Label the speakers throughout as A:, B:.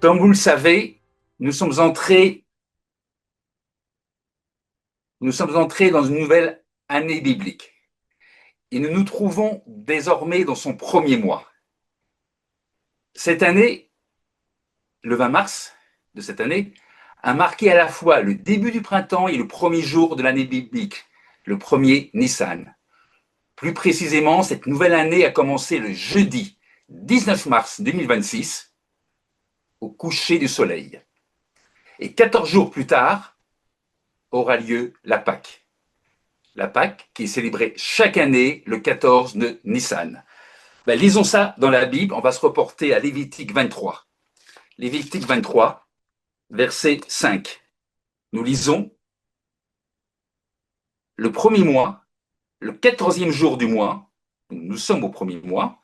A: Comme vous le savez, nous sommes entrés, nous sommes entrés dans une nouvelle année biblique et nous nous trouvons désormais dans son premier mois. Cette année, le 20 mars de cette année, a marqué à la fois le début du printemps et le premier jour de l'année biblique, le premier Nissan. Plus précisément, cette nouvelle année a commencé le jeudi 19 mars 2026 au coucher du soleil. Et 14 jours plus tard aura lieu la Pâque. La Pâque qui est célébrée chaque année le 14 de Nissan. Lisons ça dans la Bible, on va se reporter à Lévitique 23. Lévitique 23, verset 5. Nous lisons: le premier mois, le 14e jour du mois, nous sommes au premier mois,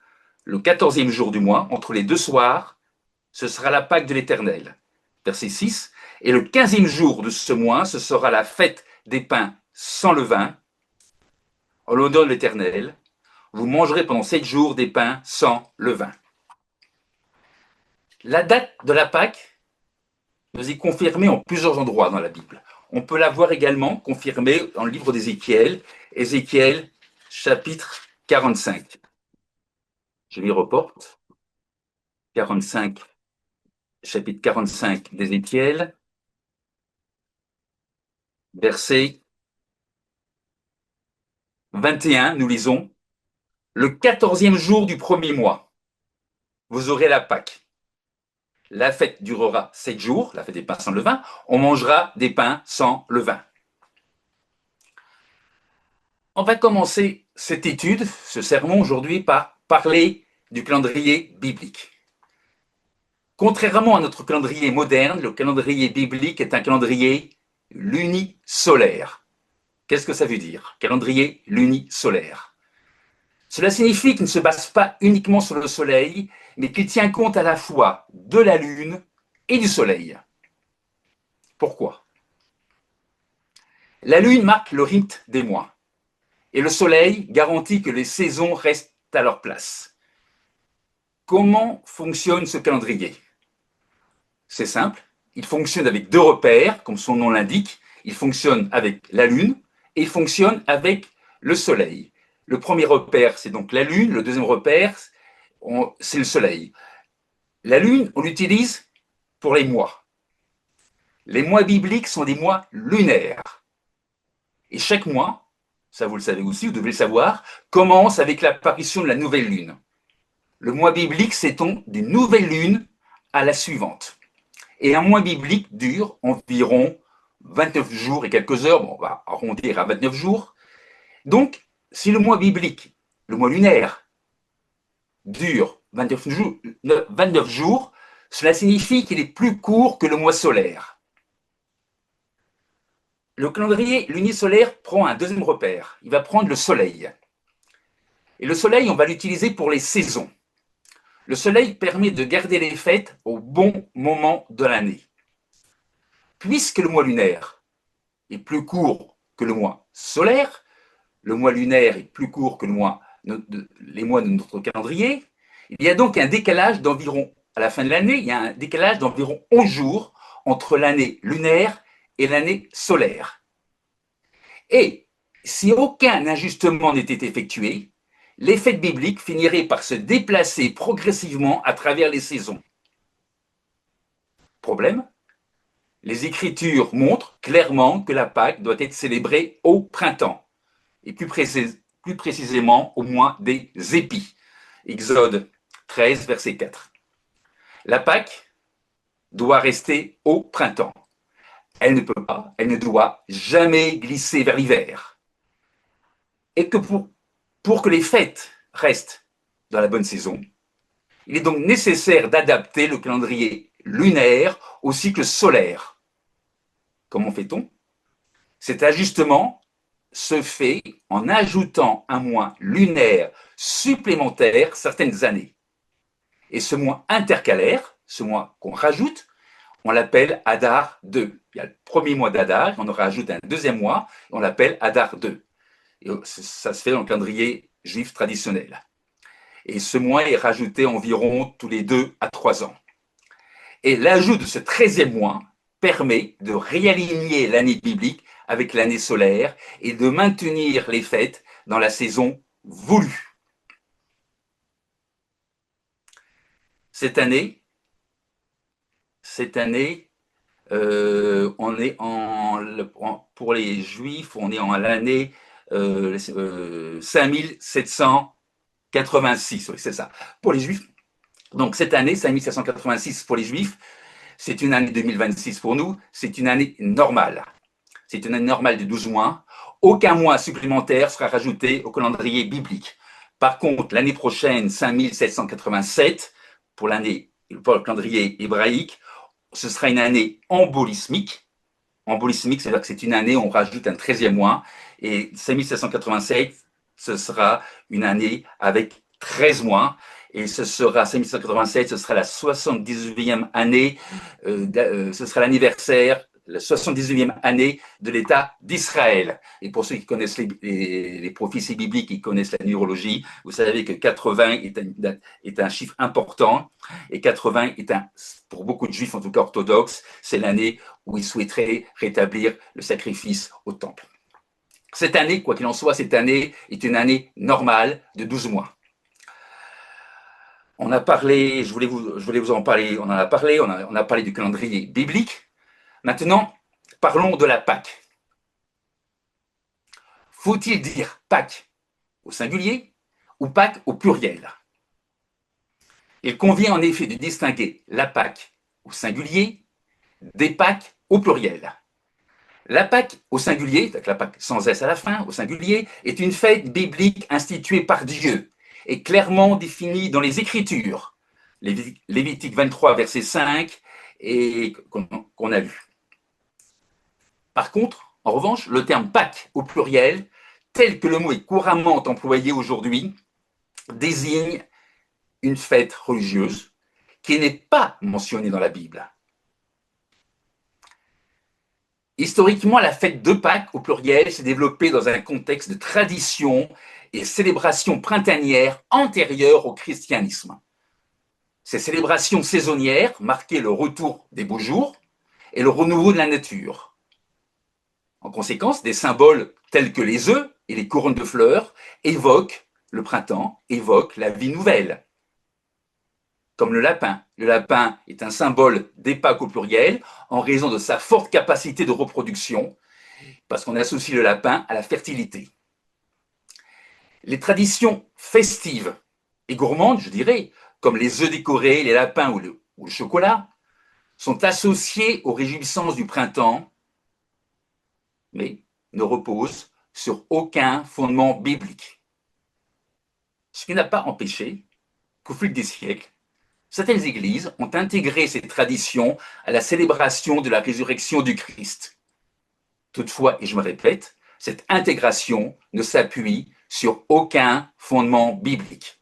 A: le 14e jour du mois, entre les deux soirs, ce sera la Pâque de l'Éternel. Verset 6. Et le 15e jour de ce mois, ce sera la fête des pains sans levain, en l'honneur de l'Éternel. Vous mangerez pendant 7 jours des pains sans levain. La date de la Pâque nous est confirmée en plusieurs endroits dans la Bible. On peut la voir également confirmée dans le livre d'Ézéchiel, Ézéchiel chapitre 45. Je m'y reporte. 45, chapitre 45 d'Ézéchiel, verset 21, nous lisons: le 14e jour du premier mois, vous aurez la Pâque. La fête durera 7 jours, la fête des pains sans levain. On mangera des pains sans levain. On va commencer cette étude, ce sermon aujourd'hui, par parler du calendrier biblique. Contrairement à notre calendrier moderne, le calendrier biblique est un calendrier lunisolaire. Qu'est-ce que ça veut dire, calendrier lunisolaire? Cela signifie qu'il ne se base pas uniquement sur le soleil, mais qu'il tient compte à la fois de la lune et du soleil. Pourquoi? La lune marque le rythme des mois, et le soleil garantit que les saisons restent à leur place. Comment fonctionne ce calendrier? C'est simple, il fonctionne avec deux repères, comme son nom l'indique. Il fonctionne avec la lune et il fonctionne avec le soleil. Le premier repère, c'est donc la lune. Le deuxième repère, c'est le soleil. La lune, on l'utilise pour les mois. Les mois bibliques sont des mois lunaires. Et chaque mois, ça vous le savez aussi, vous devez le savoir, commence avec l'apparition de la nouvelle lune. Le mois biblique s'étend d'une nouvelle lune à la suivante. Et un mois biblique dure environ 29 jours et quelques heures. Bon, on va arrondir à 29 jours. Donc, si le mois biblique, le mois lunaire, dure 29 jours, cela signifie qu'il est plus court que le mois solaire. Le calendrier lunisolaire prend un deuxième repère. Il va prendre le soleil. Et le soleil, on va l'utiliser pour les saisons. Le soleil permet de garder les fêtes au bon moment de l'année. Puisque le mois lunaire est plus court que le mois solaire, le mois lunaire est plus court que les mois de notre calendrier, il y a donc un décalage d'environ, à la fin de l'année, il y a un décalage d'environ 11 jours entre l'année lunaire et l'année solaire. Et si aucun ajustement n'était effectué, les fêtes bibliques finiraient par se déplacer progressivement à travers les saisons. Problème? Les Écritures montrent clairement que la Pâque doit être célébrée au printemps, et plus précisément au mois des épis. Exode 13, verset 4. La Pâque doit rester au printemps. Elle ne peut pas, elle ne doit jamais glisser vers l'hiver. Et que pour que les fêtes restent dans la bonne saison, il est donc nécessaire d'adapter le calendrier lunaire au cycle solaire. Comment fait-on? Cet ajustement se fait en ajoutant un mois lunaire supplémentaire certaines années. Et ce mois intercalaire, ce mois qu'on rajoute, on l'appelle Adar 2. Il y a le premier mois d'Adar, on en rajoute un deuxième mois, et on l'appelle Adar 2. Et ça se fait dans le calendrier juif traditionnel. Et ce mois est rajouté environ tous les 2 à 3 ans. Et l'ajout de ce 13e mois permet de réaligner l'année biblique avec l'année solaire et de maintenir les fêtes dans la saison voulue. Cette année, on est pour les Juifs, on est en l'année 5786, oui, c'est ça. Pour les Juifs, donc cette année, 5786 pour les Juifs, c'est une année 2026 pour nous, c'est une année normale. C'est une année normale de 12 mois. Aucun mois supplémentaire sera rajouté au calendrier biblique. Par contre, l'année prochaine, 5787, pour le calendrier hébraïque, ce sera une année embolismique. Embolismique, c'est-à-dire que c'est une année où on rajoute un 13e mois. Et 5787, ce sera une année avec 13 mois. Et ce sera 5787, ce sera la 78e année, ce sera l'anniversaire, la 78e année de l'État d'Israël. Et pour ceux qui connaissent les prophéties bibliques, qui connaissent la numérologie, vous savez que 80 est un chiffre important. Et 80 est pour beaucoup de juifs, en tout cas orthodoxes, c'est l'année où ils souhaiteraient rétablir le sacrifice au temple. Cette année, quoi qu'il en soit, cette année est une année normale de 12 mois. On a parlé, je voulais vous en parler, on en a parlé, on a parlé du calendrier biblique. Maintenant, parlons de la Pâque. Faut-il dire Pâques au singulier ou Pâques au pluriel? Il convient en effet de distinguer la Pâque au singulier des Pâques au pluriel. La Pâque au singulier, la Pâque sans S à la fin, au singulier, est une fête biblique instituée par Dieu et clairement définie dans les Écritures. Lévitique 23, verset 5, et qu'on a lu. Par contre, en revanche, le terme Pâques au pluriel, tel que le mot est couramment employé aujourd'hui, désigne une fête religieuse qui n'est pas mentionnée dans la Bible. Historiquement, la fête de Pâques au pluriel s'est développée dans un contexte de tradition et célébration printanière antérieure au christianisme. Ces célébrations saisonnières marquaient le retour des beaux jours et le renouveau de la nature. En conséquence, des symboles tels que les œufs et les couronnes de fleurs évoquent le printemps, évoquent la vie nouvelle. Comme le lapin. Le lapin est un symbole des Pâques au pluriel en raison de sa forte capacité de reproduction, parce qu'on associe le lapin à la fertilité. Les traditions festives et gourmandes, je dirais, comme les œufs décorés, les lapins ou le chocolat, sont associées aux réjouissances du printemps, mais ne reposent sur aucun fondement biblique. Ce qui n'a pas empêché qu'au fil des siècles, certaines églises ont intégré ces traditions à la célébration de la résurrection du Christ. Toutefois, et je me répète, cette intégration ne s'appuie sur aucun fondement biblique.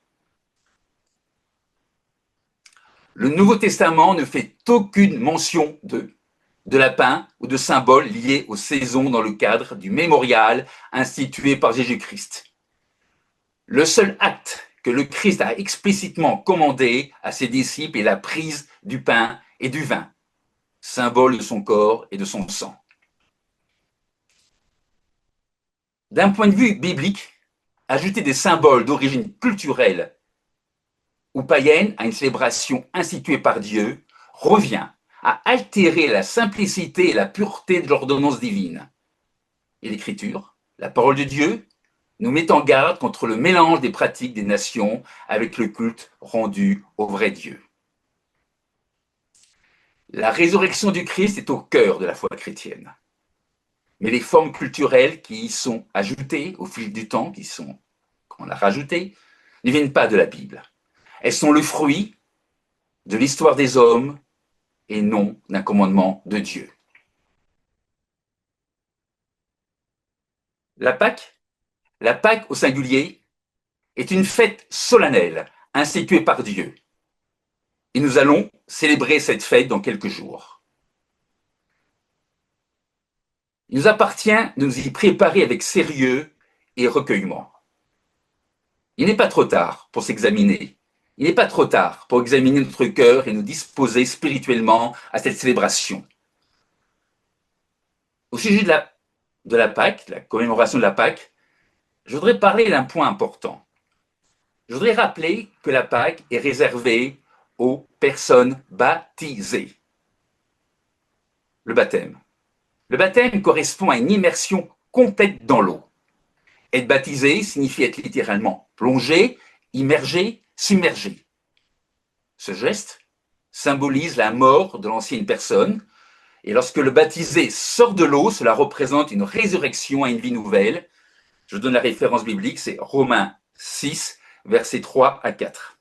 A: Le Nouveau Testament ne fait aucune mention de lapin ou de symboles liés aux saisons dans le cadre du mémorial institué par Jésus-Christ. Le seul acte que le Christ a explicitement commandé à ses disciples est la prise du pain et du vin, symbole de son corps et de son sang. D'un point de vue biblique, ajouter des symboles d'origine culturelle ou païenne à une célébration instituée par Dieu revient à altérer la simplicité et la pureté de l'ordonnance divine. Et l'Écriture, la parole de Dieu, nous met en garde contre le mélange des pratiques des nations avec le culte rendu au vrai Dieu. La résurrection du Christ est au cœur de la foi chrétienne. Mais les formes culturelles qui y sont ajoutées au fil du temps, qu'on a rajoutées, ne viennent pas de la Bible. Elles sont le fruit de l'histoire des hommes et non d'un commandement de Dieu. La Pâque au singulier, est une fête solennelle instituée par Dieu. Et nous allons célébrer cette fête dans quelques jours. Il nous appartient de nous y préparer avec sérieux et recueillement. Il n'est pas trop tard pour s'examiner il n'est pas trop tard pour examiner notre cœur et nous disposer spirituellement à cette célébration. Au sujet de la Pâque, la commémoration de la Pâque, je voudrais parler d'un point important. Je voudrais rappeler que la Pâque est réservée aux personnes baptisées. Le baptême. Le baptême correspond à une immersion complète dans l'eau. Être baptisé signifie être littéralement plongé, immergé, submergé. Ce geste symbolise la mort de l'ancienne personne, et lorsque le baptisé sort de l'eau, cela représente une résurrection à une vie nouvelle. Je donne la référence biblique, c'est Romains 6, versets 3 à 4.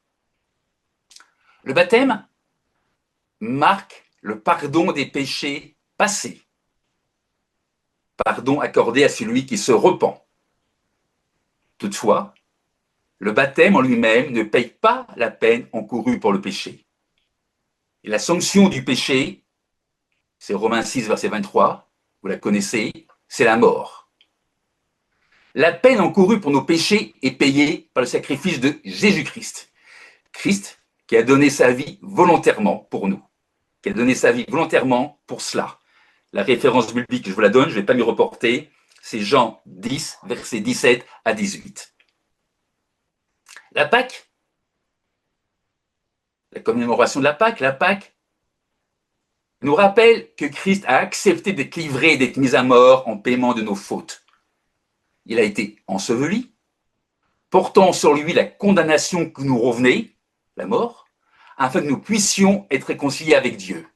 A: Le baptême marque le pardon des péchés passés, pardon accordé à celui qui se repent. Toutefois, le baptême en lui-même ne paye pas la peine encourue pour le péché. Et la sanction du péché, c'est Romains 6, verset 23, vous la connaissez, c'est la mort. La peine encourue pour nos péchés est payée par le sacrifice de Jésus-Christ. Christ qui a donné sa vie volontairement pour nous, qui a donné sa vie volontairement pour cela. La référence biblique, je vous la donne, je ne vais pas m'y reporter, c'est Jean 10, versets 17 à 18. La Pâque, la commémoration de la Pâque nous rappelle que Christ a accepté d'être livré et d'être mis à mort en paiement de nos fautes. Il a été enseveli, portant sur lui la condamnation que nous revenait, la mort, afin que nous puissions être réconciliés avec Dieu.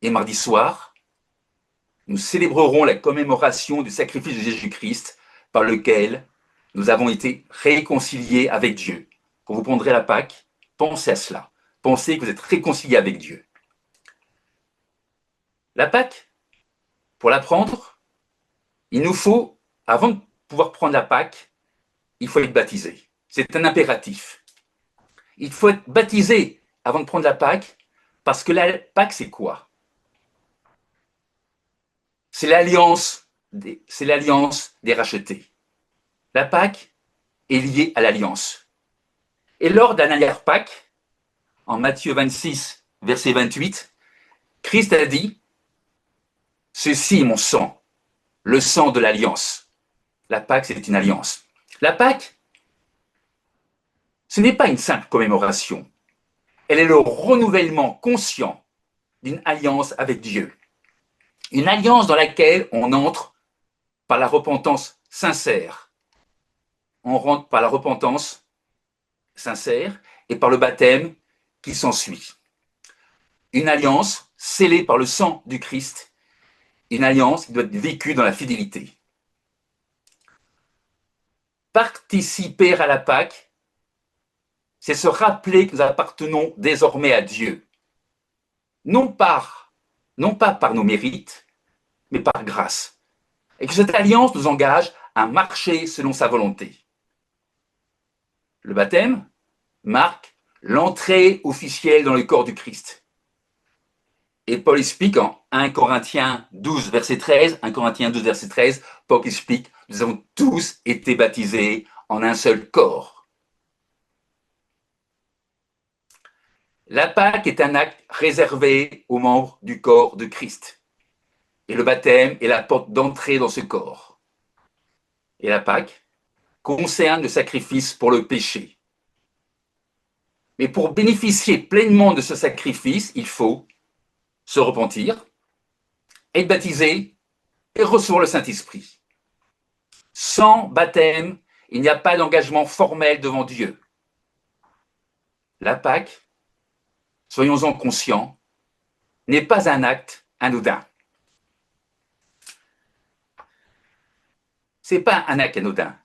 A: Et mardi soir, nous célébrerons la commémoration du sacrifice de Jésus-Christ par lequel nous avons été réconciliés avec Dieu. Quand vous prendrez la Pâque, pensez à cela. Pensez que vous êtes réconciliés avec Dieu. La Pâque, pour la prendre, il nous faut, avant de pouvoir prendre la Pâque, il faut être baptisé. C'est un impératif. Il faut être baptisé avant de prendre la Pâque, parce que la Pâque, c'est quoi? C'est l'alliance des rachetés. La Pâque est liée à l'alliance. Et lors de la dernière Pâque, en Matthieu 26, verset 28, Christ a dit « Ceci est mon sang, le sang de l'alliance. » La Pâque, c'est une alliance. La Pâque, ce n'est pas une simple commémoration. Elle est le renouvellement conscient d'une alliance avec Dieu. Une alliance dans laquelle on entre par la repentance sincère. On rentre par la repentance sincère et par le baptême qui s'ensuit. Une alliance scellée par le sang du Christ, une alliance qui doit être vécue dans la fidélité. Participer à la Pâque, c'est se rappeler que nous appartenons désormais à Dieu. Non pas par nos mérites, mais par grâce. Et que cette alliance nous engage à marcher selon sa volonté. Le baptême marque l'entrée officielle dans le corps du Christ. Et Paul explique en 1 Corinthiens 12, verset 13, 1 Corinthiens 12, verset 13, Paul explique, nous avons tous été baptisés en un seul corps. La Pâque est un acte réservé aux membres du corps de Christ. Et le baptême est la porte d'entrée dans ce corps. Et la Pâque concerne le sacrifice pour le péché. Mais pour bénéficier pleinement de ce sacrifice, il faut se repentir, être baptisé et recevoir le Saint-Esprit. Sans baptême, il n'y a pas d'engagement formel devant Dieu. La Pâque, soyons-en conscients, n'est pas un acte anodin. Ce n'est pas un acte anodin.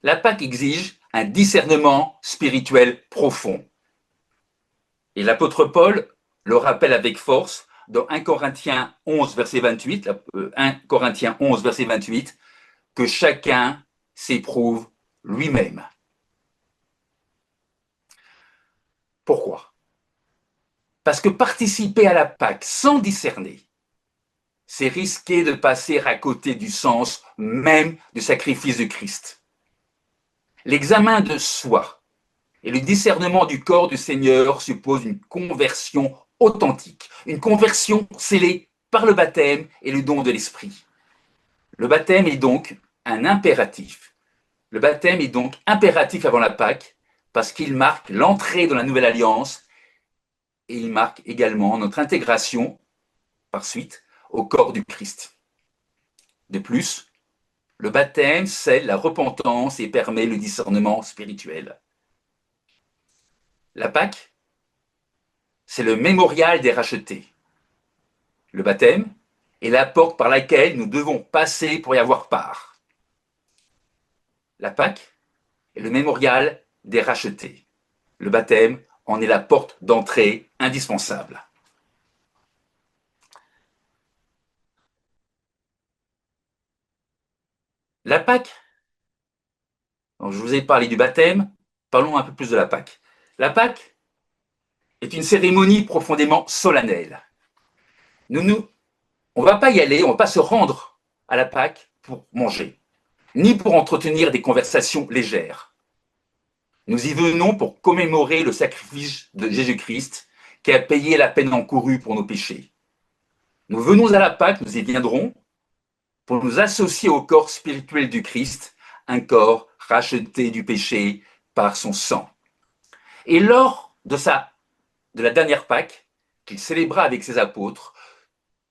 A: La Pâque exige un discernement spirituel profond. Et l'apôtre Paul le rappelle avec force dans 1 Corinthiens 11, verset 28, 1 Corinthiens 11, verset 28, que chacun s'éprouve lui-même. Pourquoi? Parce que participer à la Pâque sans discerner, c'est risquer de passer à côté du sens même du sacrifice de Christ. L'examen de soi Et le discernement du corps du Seigneur suppose une conversion authentique, une conversion scellée par le baptême et le don de l'Esprit. Le baptême est donc un impératif. Le baptême est donc impératif avant la Pâque parce qu'il marque l'entrée dans la nouvelle alliance et il marque également notre intégration, par suite, au corps du Christ. De plus, le baptême scelle la repentance et permet le discernement spirituel. La Pâque, c'est le mémorial des rachetés. Le baptême est la porte par laquelle nous devons passer pour y avoir part. La Pâque est le mémorial des rachetés. Le baptême en est la porte d'entrée indispensable. La Pâque, je vous ai parlé du baptême, parlons un peu plus de la Pâque. La Pâque est une cérémonie profondément solennelle. On ne va pas y aller, on ne va pas se rendre à la Pâque pour manger, ni pour entretenir des conversations légères. Nous y venons pour commémorer le sacrifice de Jésus-Christ qui a payé la peine encourue pour nos péchés. Nous venons à la Pâque, nous y viendrons pour nous associer au corps spirituel du Christ, un corps racheté du péché par son sang. Et lors de la dernière Pâque, qu'il célébra avec ses apôtres,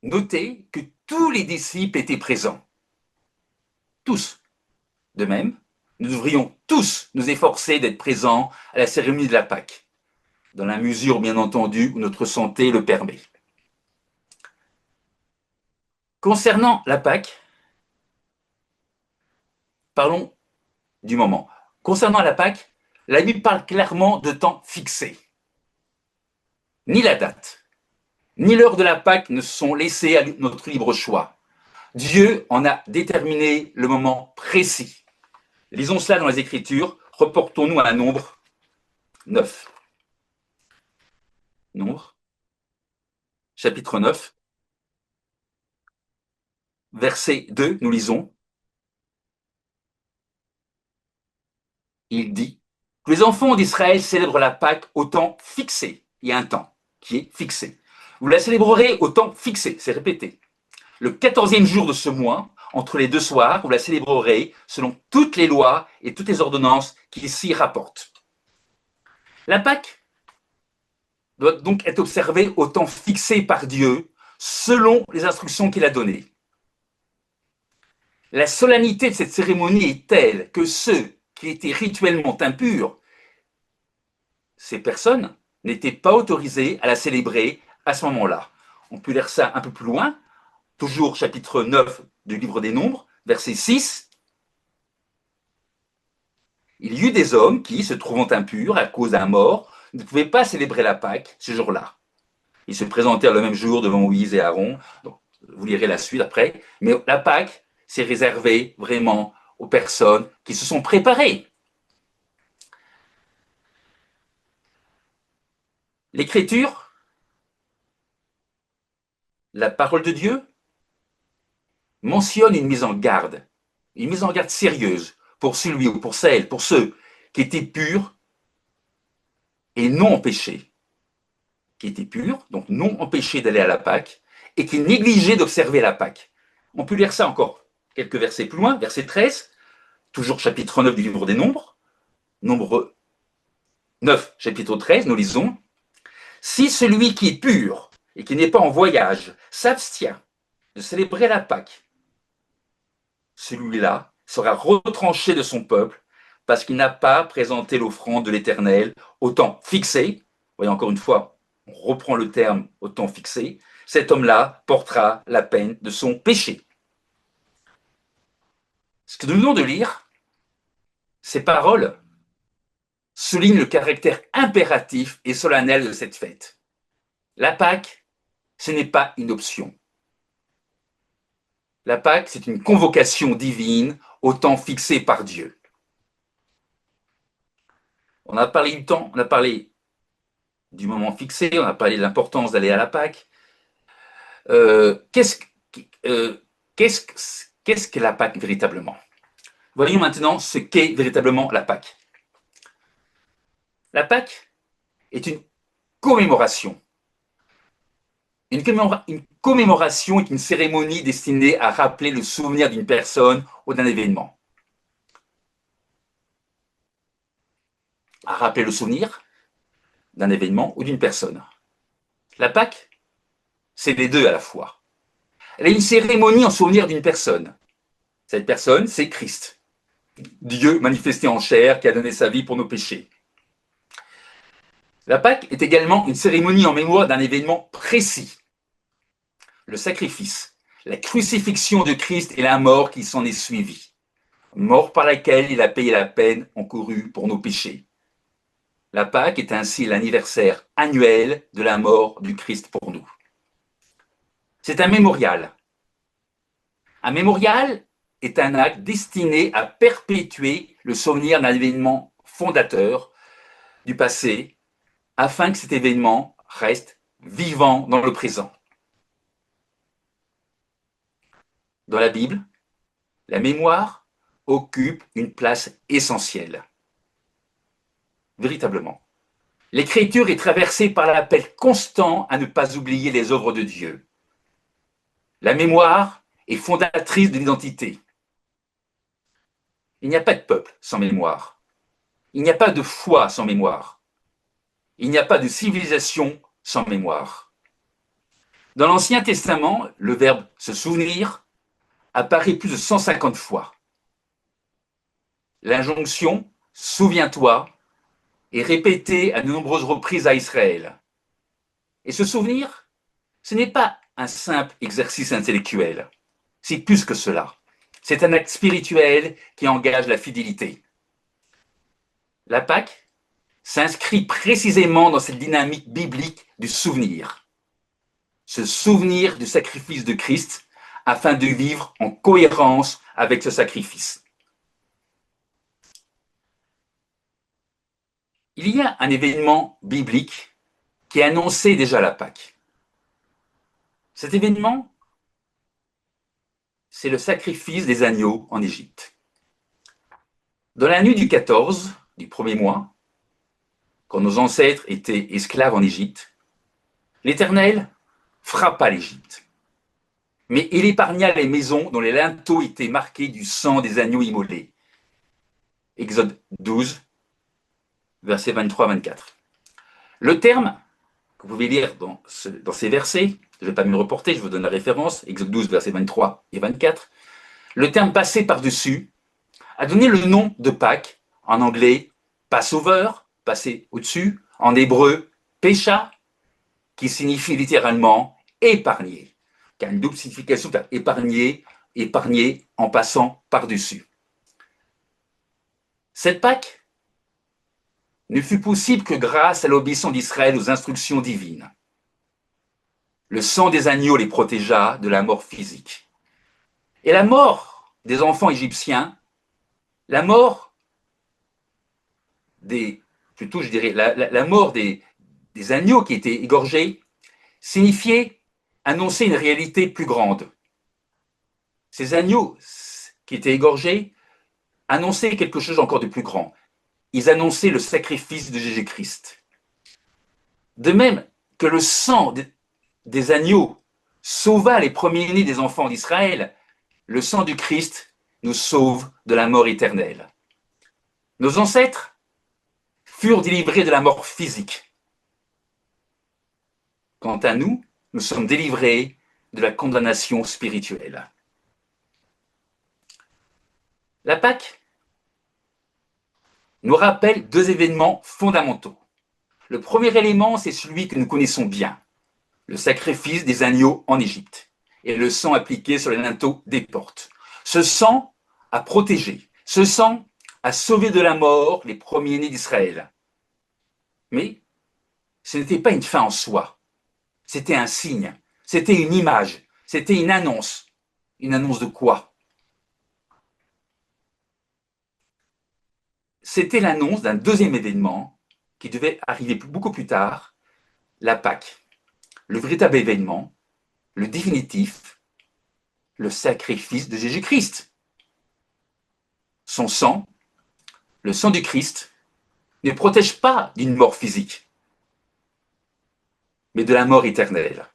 A: notez que tous les disciples étaient présents. Tous. De même, nous devrions tous nous efforcer d'être présents à la cérémonie de la Pâque, dans la mesure, bien entendu, où notre santé le permet. Concernant la Pâque, parlons du moment. Concernant la Pâque, la Bible parle clairement de temps fixé. Ni la date, ni l'heure de la Pâque ne sont laissés à notre libre choix. Dieu en a déterminé le moment précis. Lisons cela dans les Écritures. Reportons-nous à un nombre 9. Nombre, chapitre 9, verset 2, nous lisons. Il dit que les enfants d'Israël célèbrent la Pâque au temps fixé. Il y a un temps qui est fixé. Vous la célébrerez au temps fixé, c'est répété. Le 14e jour de ce mois, entre les deux soirs, vous la célébrerez selon toutes les lois et toutes les ordonnances qui s'y rapportent. La Pâque doit donc être observée au temps fixé par Dieu, selon les instructions qu'il a données. La solennité de cette cérémonie est telle que ceux qui étaient rituellement impurs, ces personnes n'étaient pas autorisées à la célébrer à ce moment-là. On peut lire ça un peu plus loin, toujours chapitre 9 du livre des Nombres, verset 6. Il y eut des hommes qui, se trouvant impurs à cause d'un mort, ne pouvaient pas célébrer la Pâque ce jour-là. Ils se présentèrent le même jour devant Moïse et Aaron. Donc, vous lirez la suite après. Mais la Pâque, c'est réservé vraiment aux personnes qui se sont préparées. L'Écriture, la parole de Dieu, mentionne une mise en garde sérieuse pour celui ou pour celle, pour ceux qui étaient purs et non empêchés. Qui étaient purs, donc non empêchés d'aller à la Pâque, et qui négligeaient d'observer la Pâque. On peut lire ça encore quelques versets plus loin, verset 13, toujours chapitre 9 du livre des Nombres, Nombre 9, chapitre 13, nous lisons « Si celui qui est pur et qui n'est pas en voyage s'abstient de célébrer la Pâque, celui-là sera retranché de son peuple parce qu'il n'a pas présenté l'offrande de l'Éternel au temps fixé. » Voyez encore une fois, on reprend le terme au temps fixé. Cet homme-là portera la peine de son péché. Ce que nous venons de lire, ces paroles soulignent le caractère impératif et solennel de cette fête. La Pâque, ce n'est pas une option. La Pâque, c'est une convocation divine au temps fixé par Dieu. On a parlé du temps, on a parlé du moment fixé, on a parlé de l'importance d'aller à la Pâque. Qu'est-ce que la Pâque véritablement? Voyons maintenant ce qu'est véritablement la Pâque. La Pâque est une commémoration. Une commémoration est une cérémonie destinée à rappeler le souvenir d'une personne ou d'un événement. À rappeler le souvenir d'un événement ou d'une personne. La Pâque, c'est les deux à la fois. Elle est une cérémonie en souvenir d'une personne. Cette personne, c'est Christ, Dieu manifesté en chair qui a donné sa vie pour nos péchés. La Pâque est également une cérémonie en mémoire d'un événement précis, le sacrifice, la crucifixion de Christ et la mort qui s'en est suivie, mort par laquelle il a payé la peine encourue pour nos péchés. La Pâque est ainsi l'anniversaire annuel de la mort du Christ pour nous. C'est un mémorial. Un mémorial est un acte destiné à perpétuer le souvenir d'un événement fondateur du passé afin que cet événement reste vivant dans le présent. Dans la Bible, la mémoire occupe une place essentielle. Véritablement. L'écriture est traversée par l'appel constant à ne pas oublier les œuvres de Dieu. La mémoire est fondatrice de l'identité. Il n'y a pas de peuple sans mémoire. Il n'y a pas de foi sans mémoire. Il n'y a pas de civilisation sans mémoire. Dans l'Ancien Testament, le verbe se souvenir apparaît plus de 150 fois. L'injonction souviens-toi est répétée à de nombreuses reprises à Israël. Et se souvenir, ce n'est pas un simple exercice intellectuel. C'est plus que cela. C'est un acte spirituel qui engage la fidélité. La Pâque s'inscrit précisément dans cette dynamique biblique du souvenir. Se souvenir du sacrifice de Christ afin de vivre en cohérence avec ce sacrifice. Il y a un événement biblique qui annonçait déjà la Pâque. Cet événement, c'est le sacrifice des agneaux en Égypte. Dans la nuit du 14 du premier mois, quand nos ancêtres étaient esclaves en Égypte, l'Éternel frappa l'Égypte. Mais il épargna les maisons dont les linteaux étaient marqués du sang des agneaux immolés. Exode 12, versets 23-24. Le terme que vous pouvez lire dans ces versets, je ne vais pas me reporter, je vous donne la référence, Exode 12, versets 23 et 24. Le terme passé par-dessus a donné le nom de Pâques, en anglais Passover, passé au-dessus, en hébreu Pécha, qui signifie littéralement épargner, qui a une double signification, épargner, épargner en passant par-dessus. Cette Pâque ne fut possible que grâce à l'obéissance d'Israël aux instructions divines. Le sang des agneaux les protégea de la mort physique. Et la mort des enfants égyptiens, la mort la mort des agneaux qui étaient égorgés, signifiait annoncer une réalité plus grande. Ces agneaux qui étaient égorgés annonçaient quelque chose encore de plus grand. Ils annonçaient le sacrifice de Jésus-Christ. De même que le sang des agneaux sauva les premiers-nés des enfants d'Israël, le sang du Christ nous sauve de la mort éternelle. Nos ancêtres furent délivrés de la mort physique. Quant à nous, nous sommes délivrés de la condamnation spirituelle. La Pâque nous rappelle deux événements fondamentaux. Le premier élément, c'est celui que nous connaissons bien, le sacrifice des agneaux en Égypte et le sang appliqué sur les linteaux des portes. Ce sang a protégé, ce sang a sauvé de la mort les premiers-nés d'Israël. Mais ce n'était pas une fin en soi, c'était un signe, c'était une image, c'était une annonce. Une annonce de quoi? C'était l'annonce d'un deuxième événement qui devait arriver beaucoup plus tard, la Pâque. Le véritable événement, le définitif, le sacrifice de Jésus-Christ. Son sang, le sang du Christ, ne protège pas d'une mort physique, mais de la mort éternelle.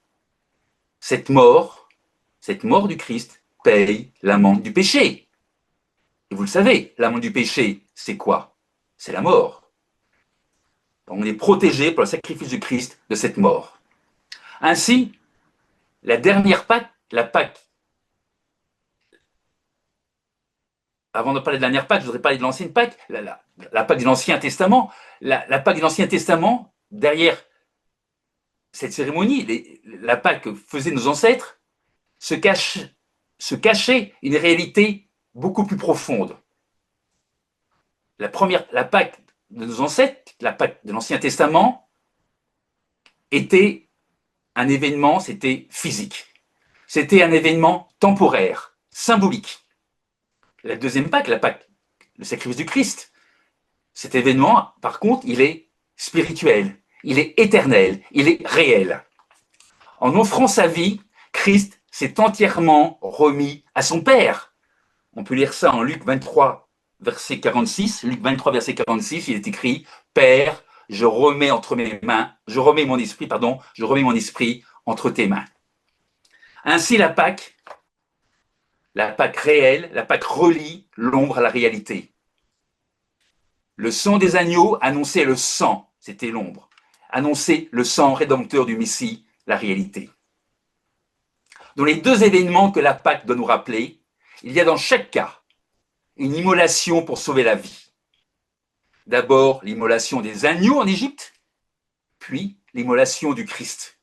A: Cette mort du Christ, paye l'amende du péché. Et vous le savez, l'amende du péché, c'est quoi? C'est la mort. On est protégé par le sacrifice du Christ de cette mort. Ainsi, la dernière Pâque, la Pâque, avant de parler de la dernière Pâque, je voudrais parler de l'ancienne Pâque, la Pâque de l'Ancien Testament. La Pâque de l'Ancien Testament, derrière cette cérémonie, la Pâque que faisaient nos ancêtres, se cachait une réalité beaucoup plus profonde. La Pâque de nos ancêtres, la Pâque de l'Ancien Testament, était un événement, c'était physique. C'était un événement temporaire, symbolique. La deuxième Pâque, la Pâque, le sacrifice du Christ, cet événement, par contre, il est spirituel, il est éternel, il est réel. En offrant sa vie, Christ s'est entièrement remis à son Père. On peut lire ça en Luc 23, verset 46. Luc 23, verset 46, il est écrit « Père, je remets mon esprit entre tes mains. » Ainsi, la Pâque réelle, la Pâque relie l'ombre à la réalité. Le sang des agneaux annonçait le sang, c'était l'ombre, annonçait le sang rédempteur du Messie, la réalité. Dans les deux événements que la Pâque doit nous rappeler, il y a dans chaque cas une immolation pour sauver la vie. D'abord, l'immolation des agneaux en Égypte, puis l'immolation du Christ.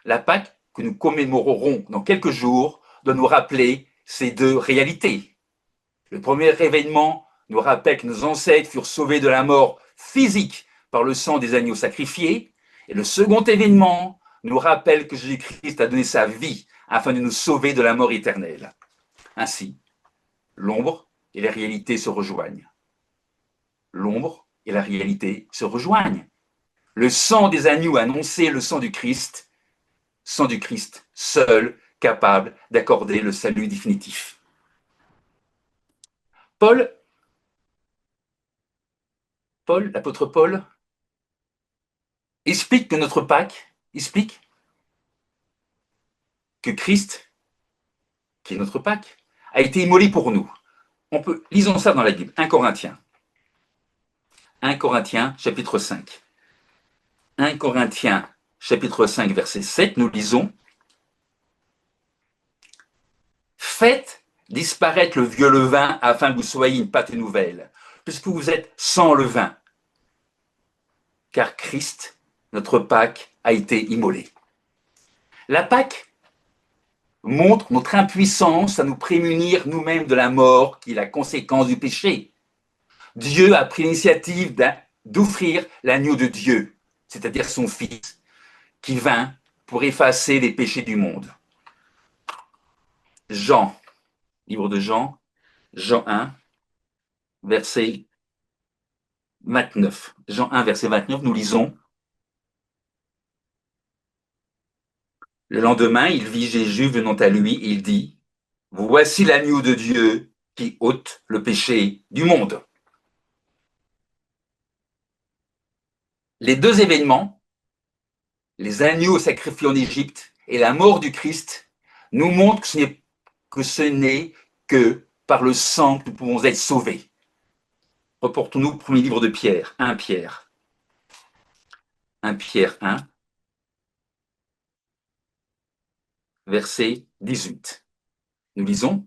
A: La Pâque, que nous commémorerons dans quelques jours, doit nous rappeler ces deux réalités. Le premier événement nous rappelle que nos ancêtres furent sauvés de la mort physique par le sang des agneaux sacrifiés, et le second événement nous rappelle que Jésus-Christ a donné sa vie afin de nous sauver de la mort éternelle. Ainsi, l'ombre et la réalité se rejoignent. L'ombre et la réalité se rejoignent. Le sang des agneaux annonçait le sang du Christ seul capable d'accorder le salut définitif. L'apôtre Paul, explique que notre Pâque, explique que Christ, qui est notre Pâque, a été immolé pour nous. Lisons ça dans la Bible, 1 Corinthiens. 1 Corinthiens, chapitre 5. 1 Corinthiens, chapitre 5, verset 7, nous lisons « Faites disparaître le vieux levain afin que vous soyez une pâte nouvelle, puisque vous êtes sans levain, car Christ, notre Pâque, a été immolé. » La Pâque montre notre impuissance à nous prémunir nous-mêmes de la mort qui est la conséquence du péché. Dieu a pris l'initiative d'offrir l'agneau de Dieu, c'est-à-dire son Fils, qui vint pour effacer les péchés du monde. Jean, livre de Jean, Jean 1, verset 29. Jean 1, verset 29, nous lisons. Le lendemain, il vit Jésus venant à lui et il dit, « Voici l'agneau de Dieu qui ôte le péché du monde. » Les deux événements, les agneaux sacrifiés en Égypte et la mort du Christ, nous montrent que ce n'est que par le sang que nous pouvons être sauvés. Reportons-nous au premier livre de Pierre, 1 Pierre. 1 Pierre 1, verset 18. Nous lisons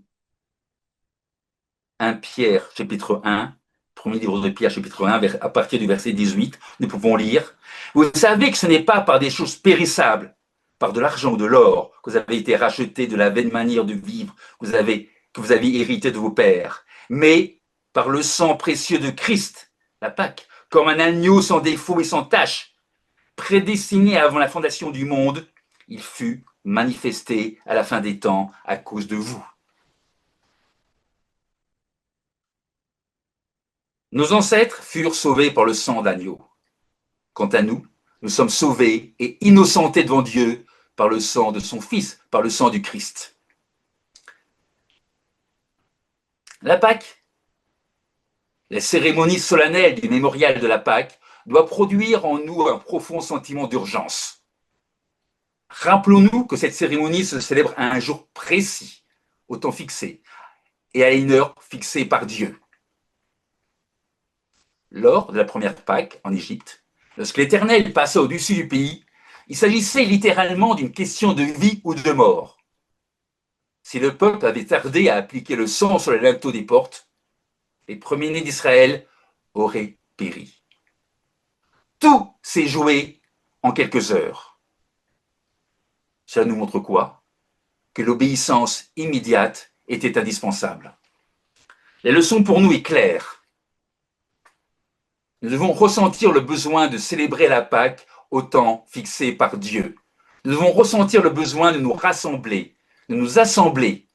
A: 1 Pierre, chapitre 1, premier livre de Pierre, chapitre 1, à partir du verset 18, nous pouvons lire « Vous savez que ce n'est pas par des choses périssables, par de l'argent ou de l'or, que vous avez été rachetés de la vaine manière de vivre que vous avez hérité de vos pères, mais par le sang précieux de Christ, la Pâque, comme un agneau sans défaut et sans tache, prédestiné avant la fondation du monde, il fut manifesté à la fin des temps à cause de vous. » Nos ancêtres furent sauvés par le sang d'agneau. Quant à nous, nous sommes sauvés et innocentés devant Dieu par le sang de son Fils, par le sang du Christ. La Pâque La cérémonie solennelle du mémorial de la Pâque doit produire en nous un profond sentiment d'urgence. Rappelons-nous que cette cérémonie se célèbre à un jour précis, au temps fixé, et à une heure fixée par Dieu. Lors de la première Pâque en Égypte, lorsque l'Éternel passa au-dessus du pays, il s'agissait littéralement d'une question de vie ou de mort. Si le peuple avait tardé à appliquer le sang sur les linteaux des portes, les premiers-nés d'Israël auraient péri. Tout s'est joué en quelques heures. Cela nous montre quoi? Que l'obéissance immédiate était indispensable. La leçon pour nous est claire. Nous devons ressentir le besoin de célébrer la Pâque au temps fixé par Dieu. Nous devons ressentir le besoin de nous rassembler, de nous assembler,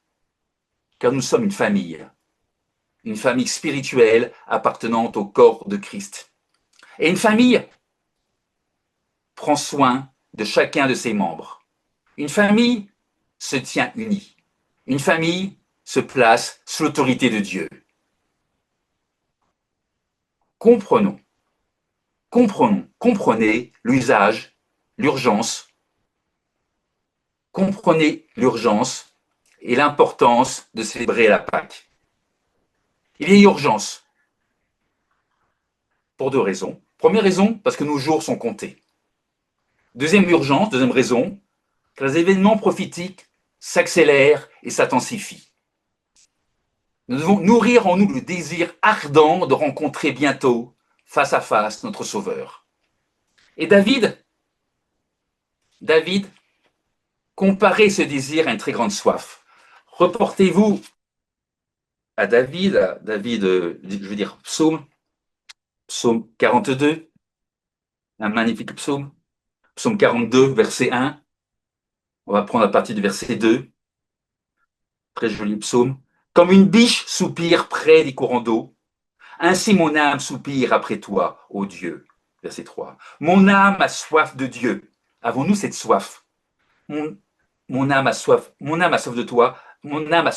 A: car nous sommes une famille spirituelle appartenant au corps de Christ. Et une famille prend soin de chacun de ses membres. Une famille se tient unie. Une famille se place sous l'autorité de Dieu. Comprenons, comprenez l'usage, l'urgence, comprenez l'urgence et l'importance de célébrer la Pâque. Il y a urgence pour deux raisons. Première raison, parce que nos jours sont comptés. Deuxième urgence, deuxième raison, que les événements prophétiques s'accélèrent et s'intensifient. Nous devons nourrir en nous le désir ardent de rencontrer bientôt, face à face, notre Sauveur. Et David comparait ce désir à une très grande soif. Reportez-vous à David, je veux dire psaume 42, un magnifique psaume, psaume 42, verset 1. On va prendre à partir du verset 2, très joli psaume. Comme une biche soupire près des courants d'eau, ainsi mon âme soupire après toi, ô Dieu. Verset 3. Mon âme a soif de Dieu. Avons-nous cette soif? Mon âme a soif de toi, mon âme a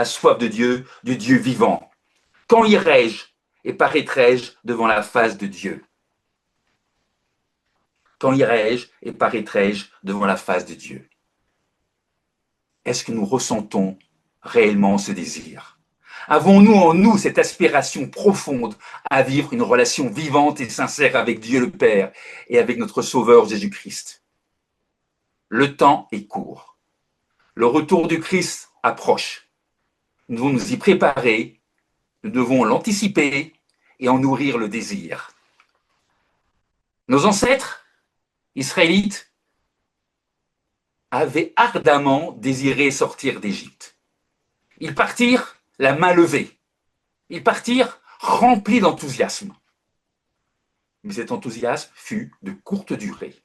A: soif de Dieu, du Dieu vivant. Quand irai-je et paraîtrai-je devant la face de Dieu? Quand irai-je et paraîtrai-je devant la face de Dieu? Est-ce que nous ressentons réellement ce désir? Avons-nous en nous cette aspiration profonde à vivre une relation vivante et sincère avec Dieu le Père et avec notre Sauveur Jésus-Christ? Le temps est court. Le retour du Christ approche. Nous devons nous y préparer, nous devons l'anticiper et en nourrir le désir. Nos ancêtres, israélites, avaient ardemment désiré sortir d'Égypte. Ils partirent la main levée. Ils partirent remplis d'enthousiasme. Mais cet enthousiasme fut de courte durée.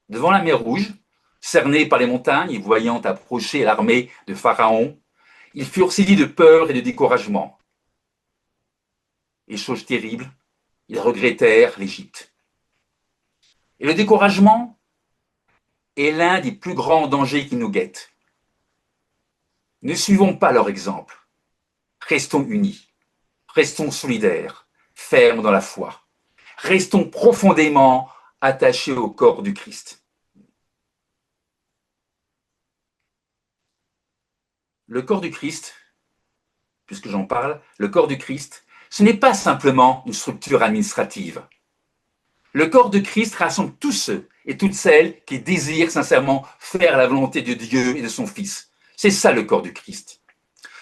A: Devant la mer Rouge, cernés par les montagnes et voyant approcher l'armée de Pharaon, ils furent saisis de peur et de découragement. Et chose terrible, ils regrettèrent l'Égypte. Et le découragement est l'un des plus grands dangers qui nous guettent. Ne suivons pas leur exemple. Restons unis, restons solidaires, fermes dans la foi. Restons profondément attachés au corps du Christ. Le corps du Christ, puisque j'en parle, le corps du Christ, ce n'est pas simplement une structure administrative. Le corps de Christ rassemble tous ceux et toutes celles qui désirent sincèrement faire la volonté de Dieu et de son Fils. C'est ça le corps du Christ.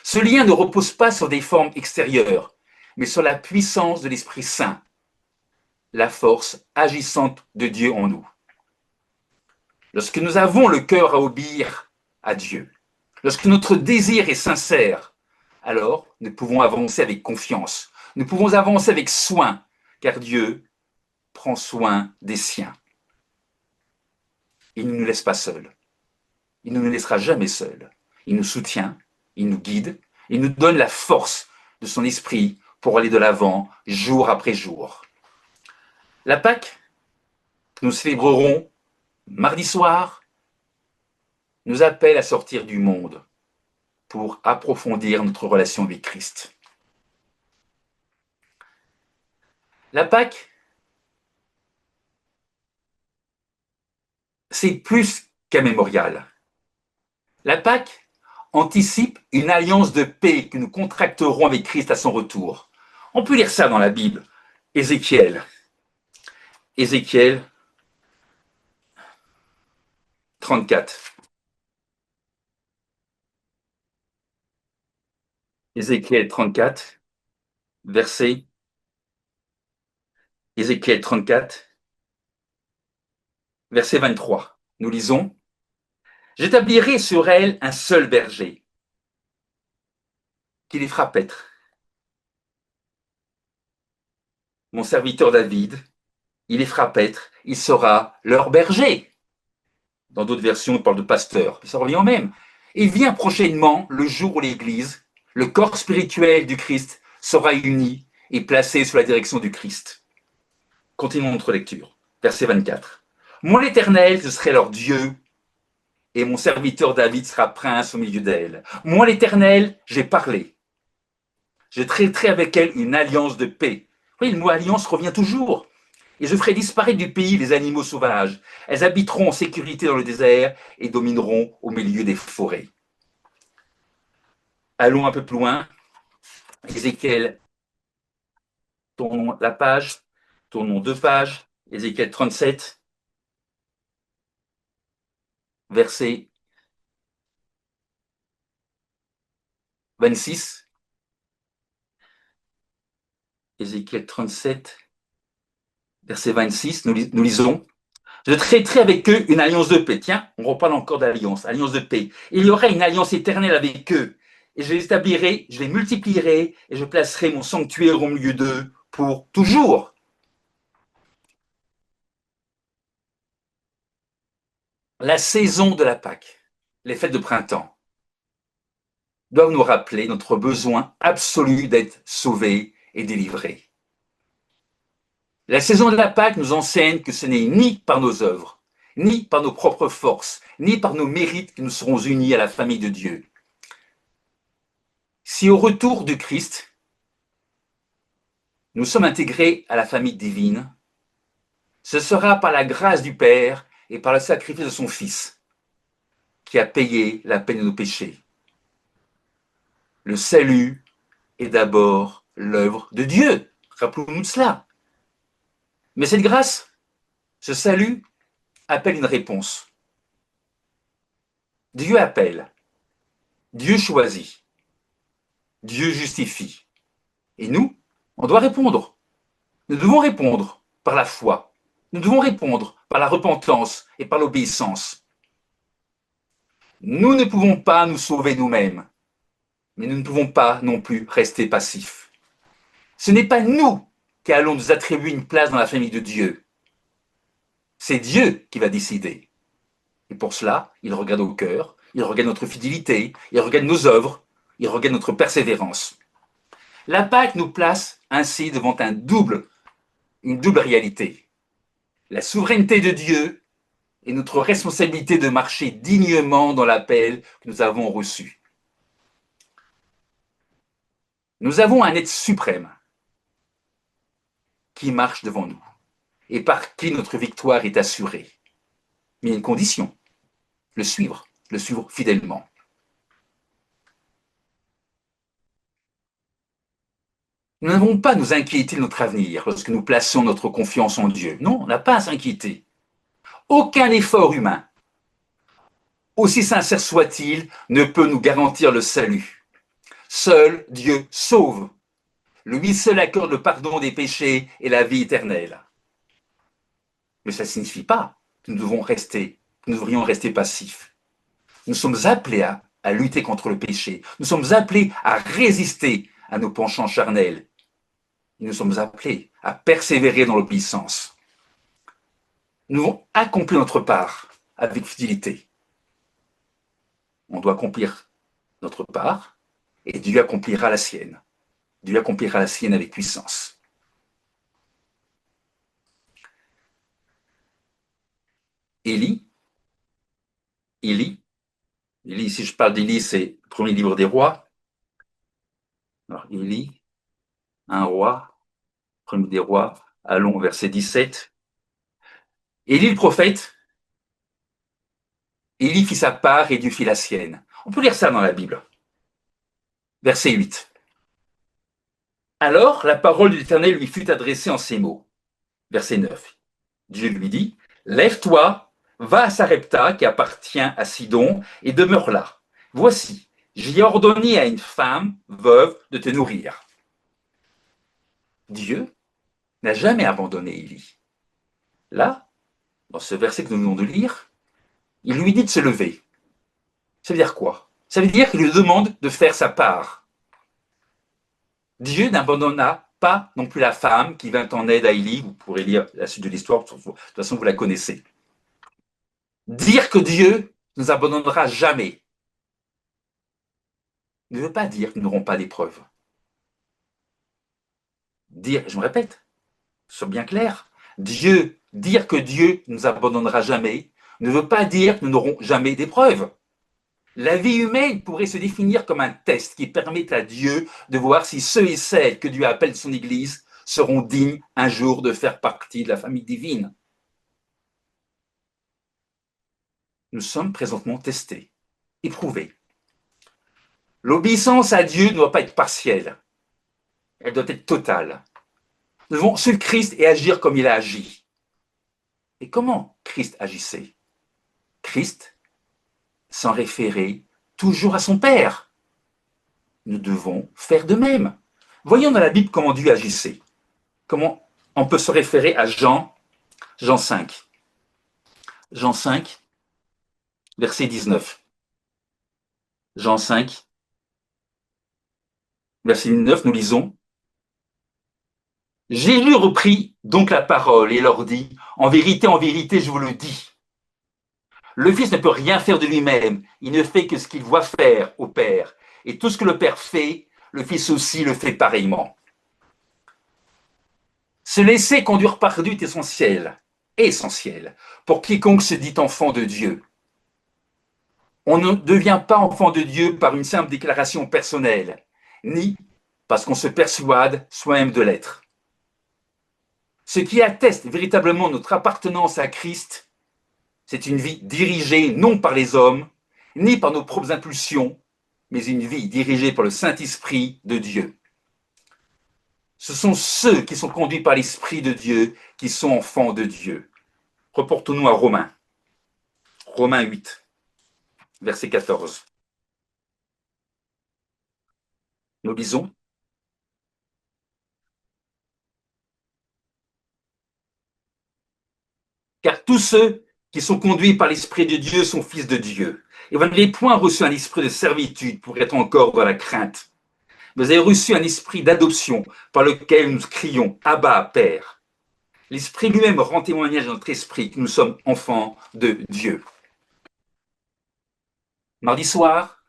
A: Ce lien ne repose pas sur des formes extérieures, mais sur la puissance de l'Esprit Saint, la force agissante de Dieu en nous. Lorsque nous avons le cœur à obéir à Dieu, lorsque notre désir est sincère, alors nous pouvons avancer avec confiance, nous pouvons avancer avec soin, car Dieu prend soin des siens. Il ne nous laisse pas seuls. Il ne nous laissera jamais seuls. Il nous soutient, il nous guide, il nous donne la force de son esprit pour aller de l'avant jour après jour. La Pâque, que nous célébrerons mardi soir, nous appelle à sortir du monde pour approfondir notre relation avec Christ. La Pâque, c'est plus qu'un mémorial. La Pâque anticipe une alliance de paix que nous contracterons avec Christ à son retour. On peut lire ça dans la Bible. Ézéchiel. Ézéchiel 34. Ézéchiel 34, verset. Ézéchiel 34, verset 23. Nous lisons: J'établirai sur elle un seul berger, qui les fera paître. Mon serviteur David, il les fera paître, il sera leur berger. Dans d'autres versions, on parle de pasteur, ça revient au même. Et vient prochainement le jour où l'Église, le corps spirituel du Christ, sera uni et placé sous la direction du Christ. Continuons notre lecture. Verset 24. Moi l'Éternel, je serai leur Dieu, et mon serviteur David sera prince au milieu d'elle. Moi l'Éternel, j'ai parlé. Je traiterai avec elle une alliance de paix. Oui, le mot alliance revient toujours. Et je ferai disparaître du pays les animaux sauvages. Elles habiteront en sécurité dans le désert et domineront au milieu des forêts. Allons un peu plus loin. Ézéchiel, tournons la page, tournons deux pages. Ézéchiel 37, verset 26. Ézéchiel 37, verset 26, nous lisons: Je traiterai avec eux une alliance de paix. Tiens, on reparle encore d'alliance, alliance de paix. Il y aura une alliance éternelle avec eux. Et je les établirai, je les multiplierai, et je placerai mon sanctuaire au milieu d'eux pour toujours. La saison de la Pâque, les fêtes de printemps, doivent nous rappeler notre besoin absolu d'être sauvés et délivrés. La saison de la Pâque nous enseigne que ce n'est ni par nos œuvres, ni par nos propres forces, ni par nos mérites que nous serons unis à la famille de Dieu. Si au retour du Christ, nous sommes intégrés à la famille divine, ce sera par la grâce du Père et par le sacrifice de son Fils qui a payé la peine de nos péchés. Le salut est d'abord l'œuvre de Dieu. Rappelons-nous de cela. Mais cette grâce, ce salut, appelle une réponse. Dieu appelle, Dieu choisit, Dieu justifie. Et nous, on doit répondre. Nous devons répondre par la foi. Nous devons répondre par la repentance et par l'obéissance. Nous ne pouvons pas nous sauver nous-mêmes, mais nous ne pouvons pas non plus rester passifs. Ce n'est pas nous qui allons nous attribuer une place dans la famille de Dieu. C'est Dieu qui va décider. Et pour cela, il regarde au cœur, il regarde notre fidélité, il regarde nos œuvres, il regarde notre persévérance. La Pâque nous place ainsi devant une double réalité. La souveraineté de Dieu et notre responsabilité de marcher dignement dans l'appel que nous avons reçu. Nous avons un être suprême qui marche devant nous et par qui notre victoire est assurée. Mais il y a une condition, le suivre fidèlement. Nous n'avons pas à nous inquiéter de notre avenir lorsque nous plaçons notre confiance en Dieu. Non, on n'a pas à s'inquiéter. Aucun effort humain, aussi sincère soit-il, ne peut nous garantir le salut. Seul Dieu sauve. Lui seul accorde le pardon des péchés et la vie éternelle. Mais ça ne signifie pas que nous devrions rester passifs. Nous sommes appelés à lutter contre le péché. Nous sommes appelés à résister à nos penchants charnels. Et nous sommes appelés à persévérer dans l'obéissance. Nous devons accomplir notre part avec fidélité. On doit accomplir notre part et Dieu accomplira la sienne. Dieu accomplira la sienne avec puissance. Élie, si je parle d'Élie, c'est le premier livre des rois. Alors, Élie, un roi, Premier des rois, allons au verset 17. Élie le prophète, Élie fit sa part et Dieu fit la sienne. On peut lire ça dans la Bible. Verset 8. Alors la parole de l'Éternel lui fut adressée en ces mots. Verset 9. Dieu lui dit, lève-toi, va à Sarepta qui appartient à Sidon et demeure là. Voici, j'ai ordonné à une femme veuve de te nourrir. Dieu n'a jamais abandonné Élie. Là, dans ce verset que nous venons de lire, il lui dit de se lever. Ça veut dire quoi? Ça veut dire qu'il lui demande de faire sa part. Dieu n'abandonna pas non plus la femme qui vint en aide à Élie. Vous pourrez lire la suite de l'histoire, de toute façon vous la connaissez. Dire que Dieu ne nous abandonnera jamais ne veut pas dire que nous n'aurons pas d'épreuves. Dire, je me répète, sois bien clair, dire que Dieu ne nous abandonnera jamais ne veut pas dire que nous n'aurons jamais d'épreuves. La vie humaine pourrait se définir comme un test qui permet à Dieu de voir si ceux et celles que Dieu appelle son Église seront dignes un jour de faire partie de la famille divine. Nous sommes présentement testés, éprouvés. L'obéissance à Dieu ne doit pas être partielle, elle doit être totale. Nous devons suivre Christ et agir comme il a agi. Et comment Christ agissait? Christ s'en référait toujours à son Père. Nous devons faire de même. Voyons dans la Bible comment Dieu agissait. Comment on peut se référer à Jean 5. Jean 5, verset 19. Jean 5, verset 19, nous lisons. Jésus reprit donc la parole et leur dit, en vérité, je vous le dis, le Fils ne peut rien faire de lui-même, il ne fait que ce qu'il voit faire au Père. Et tout ce que le Père fait, le Fils aussi le fait pareillement. Se laisser conduire par Dieu est essentiel, pour quiconque se dit enfant de Dieu. On ne devient pas enfant de Dieu par une simple déclaration personnelle, ni parce qu'on se persuade soi-même de l'être. Ce qui atteste véritablement notre appartenance à Christ, c'est une vie dirigée non par les hommes, ni par nos propres impulsions, mais une vie dirigée par le Saint-Esprit de Dieu. Ce sont ceux qui sont conduits par l'Esprit de Dieu qui sont enfants de Dieu. Reportons-nous à Romains. Romains 8, verset 14. Nous lisons. Car tous ceux qui sont conduits par l'Esprit de Dieu sont fils de Dieu. Et vous n'avez point reçu un esprit de servitude pour être encore dans la crainte. Vous avez reçu un esprit d'adoption par lequel nous crions « Abba, Père ». L'Esprit lui-même rend témoignage à notre esprit que nous sommes enfants de Dieu. Mardi soir,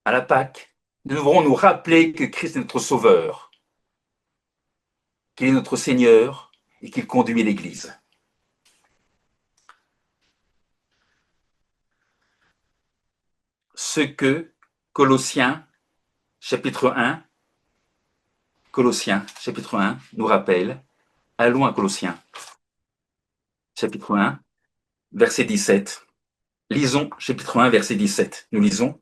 A: à la Pâque, nous devrons nous rappeler que Christ est notre Sauveur, qu'il est notre Seigneur et qu'il conduit l'Église. Ce que Colossiens chapitre 1 nous rappelle. Allons à Colossiens chapitre 1, verset 17. Lisons chapitre 1, verset 17. Nous lisons.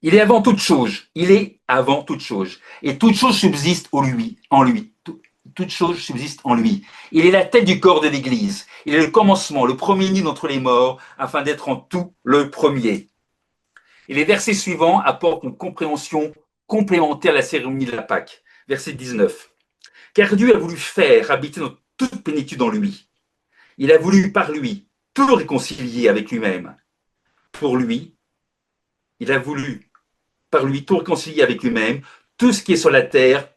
A: Il est avant toute chose, et toute chose subsiste en lui. Toute chose subsiste en lui. Il est la tête du corps de l'Église. Il est le commencement, le premier-né d'entre les morts, afin d'être en tout le premier. Et les versets suivants apportent une compréhension complémentaire à la cérémonie de la Pâque. Verset 19. Car Dieu a voulu faire habiter notre toute plénitude en lui. Il a voulu par lui tout réconcilier avec lui-même. Pour lui, il a voulu par lui tout réconcilier avec lui-même, tout ce qui est sur la terre,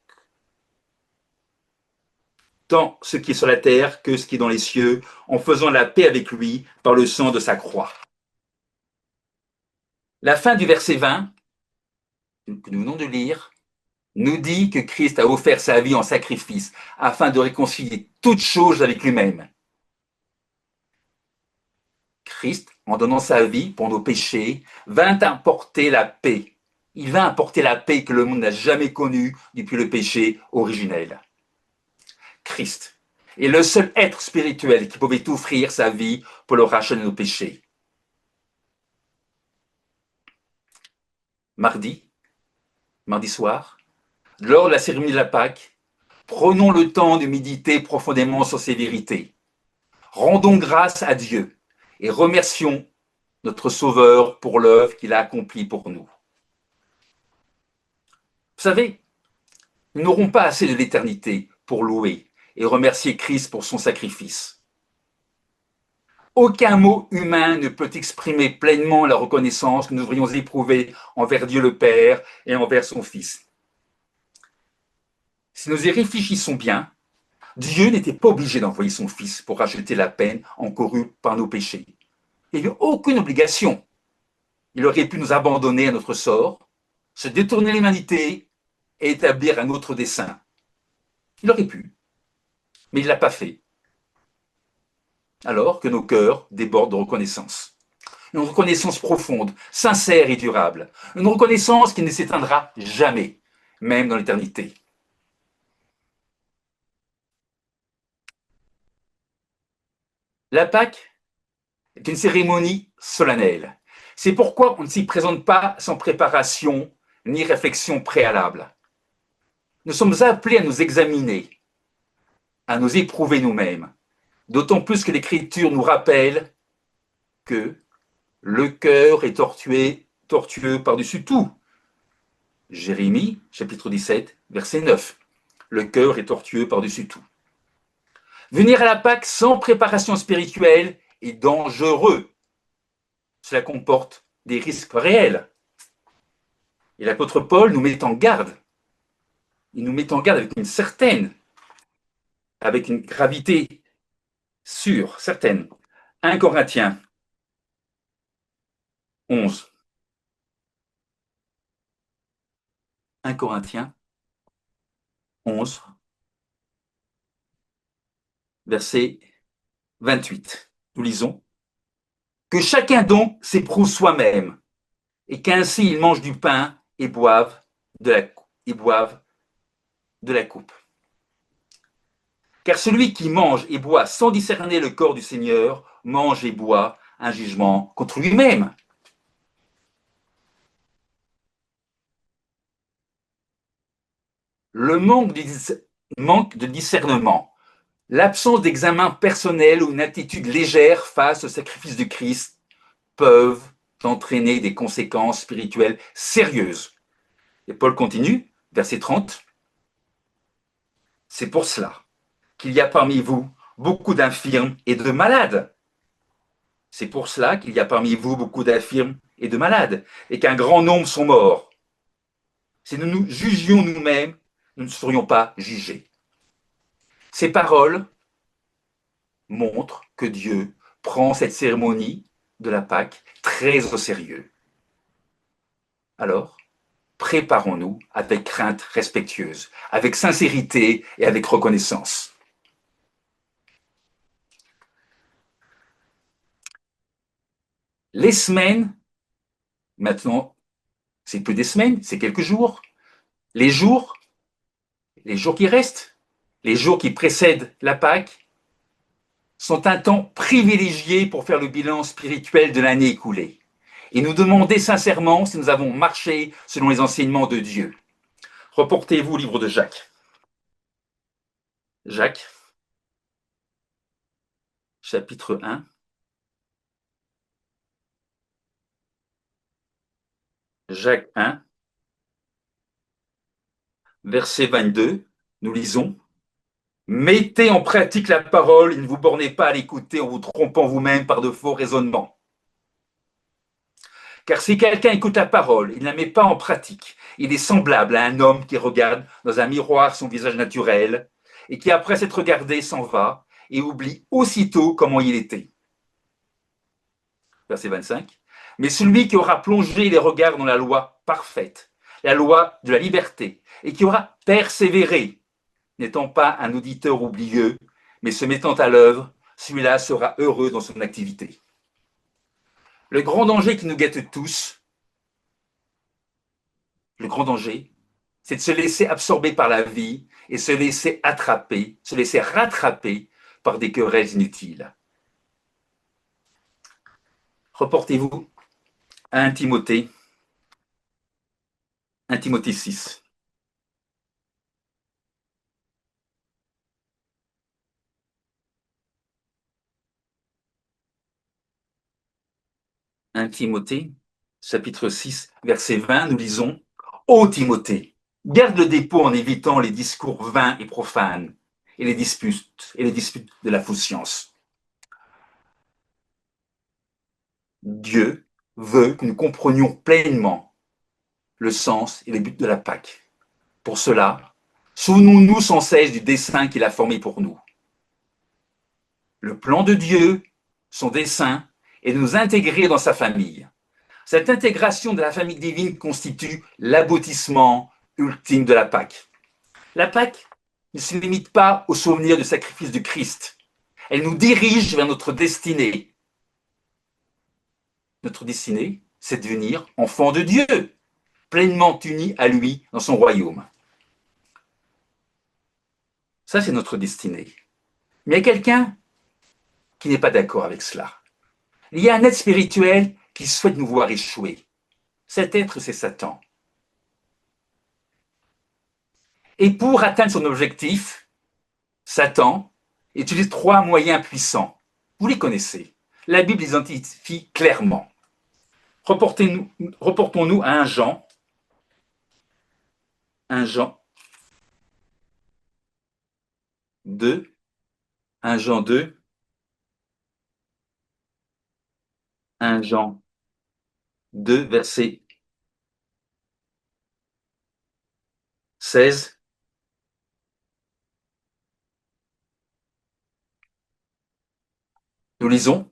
A: tant ce qui est sur la terre que ce qui est dans les cieux, en faisant la paix avec lui par le sang de sa croix. La fin du verset 20, que nous venons de lire, nous dit que Christ a offert sa vie en sacrifice afin de réconcilier toutes choses avec lui-même. Christ, en donnant sa vie pour nos péchés, vint apporter la paix Il vint apporter la paix que le monde n'a jamais connue depuis le péché originel. Christ est le seul être spirituel qui pouvait offrir sa vie pour le rachat de nos péchés. Mardi soir, lors de la cérémonie de la Pâque, prenons le temps de méditer profondément sur ces vérités. Rendons grâce à Dieu et remercions notre Sauveur pour l'œuvre qu'il a accomplie pour nous. Vous savez, nous n'aurons pas assez de l'éternité pour louer et remercier Christ pour son sacrifice. Aucun mot humain ne peut exprimer pleinement la reconnaissance que nous devrions éprouver envers Dieu le Père et envers son Fils. Si nous y réfléchissons bien, Dieu n'était pas obligé d'envoyer son Fils pour racheter la peine encourue par nos péchés. Il n'y a aucune obligation. Il aurait pu nous abandonner à notre sort, se détourner de l'humanité et établir un autre dessein. Il aurait pu, mais il ne l'a pas fait. Alors que nos cœurs débordent de reconnaissance. Une reconnaissance profonde, sincère et durable. Une reconnaissance qui ne s'éteindra jamais, même dans l'éternité. La Pâque est une cérémonie solennelle. C'est pourquoi on ne s'y présente pas sans préparation ni réflexion préalable. Nous sommes appelés à nous examiner, à nous éprouver nous-mêmes, d'autant plus que l'Écriture nous rappelle que le cœur est tortueux par-dessus tout. Jérémie, chapitre 17, verset 9. Le cœur est tortueux par-dessus tout. Venir à la Pâque sans préparation spirituelle est dangereux. Cela comporte des risques réels. Et l'apôtre Paul nous met en garde. Il nous met en garde avec une gravité sûre, certaine. 1 Corinthiens 11. 1 Corinthiens 11, verset 28. Nous lisons. Que chacun donc s'éprouve soi-même, et qu'ainsi il mange du pain et boive de la coupe. Car celui qui mange et boit sans discerner le corps du Seigneur mange et boit un jugement contre lui-même. Le manque de discernement, l'absence d'examen personnel ou une attitude légère face au sacrifice de Christ peuvent entraîner des conséquences spirituelles sérieuses. Et Paul continue, verset 30. C'est pour cela qu'il y a parmi vous beaucoup d'infirmes et de malades. C'est pour cela qu'il y a parmi vous beaucoup d'infirmes et de malades, et qu'un grand nombre sont morts. Si nous nous jugions nous-mêmes, nous ne serions pas jugés. Ces paroles montrent que Dieu prend cette cérémonie de la Pâque très au sérieux. Alors, préparons-nous avec crainte respectueuse, avec sincérité et avec reconnaissance. Les semaines, maintenant, c'est plus des semaines, c'est quelques jours. Les jours qui restent, les jours qui précèdent la Pâque, sont un temps privilégié pour faire le bilan spirituel de l'année écoulée et nous demander sincèrement si nous avons marché selon les enseignements de Dieu. Reportez-vous au livre de Jacques. Jacques, chapitre 1. Jacques 1, verset 22, nous lisons. Mettez en pratique la parole et ne vous bornez pas à l'écouter en vous trompant vous-même par de faux raisonnements. Car si quelqu'un écoute la parole, il ne la met pas en pratique, il est semblable à un homme qui regarde dans un miroir son visage naturel et qui, après s'être regardé, s'en va et oublie aussitôt comment il était. Verset 25. Mais celui qui aura plongé les regards dans la loi parfaite, la loi de la liberté, et qui aura persévéré, n'étant pas un auditeur oublieux, mais se mettant à l'œuvre, celui-là sera heureux dans son activité. Le grand danger qui nous guette tous, le grand danger, c'est de se laisser absorber par la vie et se laisser attraper, se laisser rattraper par des querelles inutiles. Reportez-vous à 1 Timothée, 1 Timothée 6. « 1 Timothée, chapitre 6, verset 20, nous lisons « Ô Timothée, garde le dépôt en évitant les discours vains et profanes et les disputes de la fausse science. » Dieu veut que nous comprenions pleinement le sens et les buts de la Pâque. Pour cela, souvenons-nous sans cesse du dessein qu'il a formé pour nous. Le plan de Dieu, son dessein, est de nous intégrer dans sa famille. Cette intégration de la famille divine constitue l'aboutissement ultime de la Pâque. La Pâque ne se limite pas au souvenir du sacrifice du Christ. Elle nous dirige vers notre destinée. Notre destinée, c'est de devenir enfant de Dieu, pleinement unis à lui dans son royaume. Ça, c'est notre destinée. Mais il y a quelqu'un qui n'est pas d'accord avec cela. Il y a un être spirituel qui souhaite nous voir échouer. Cet être, c'est Satan. Et pour atteindre son objectif, Satan utilise 3 moyens puissants. Vous les connaissez. La Bible les identifie clairement. Reportons-nous à 1 Jean. 1 Jean 2. 1 Jean 2. 1 Jean 2, verset 16. Nous lisons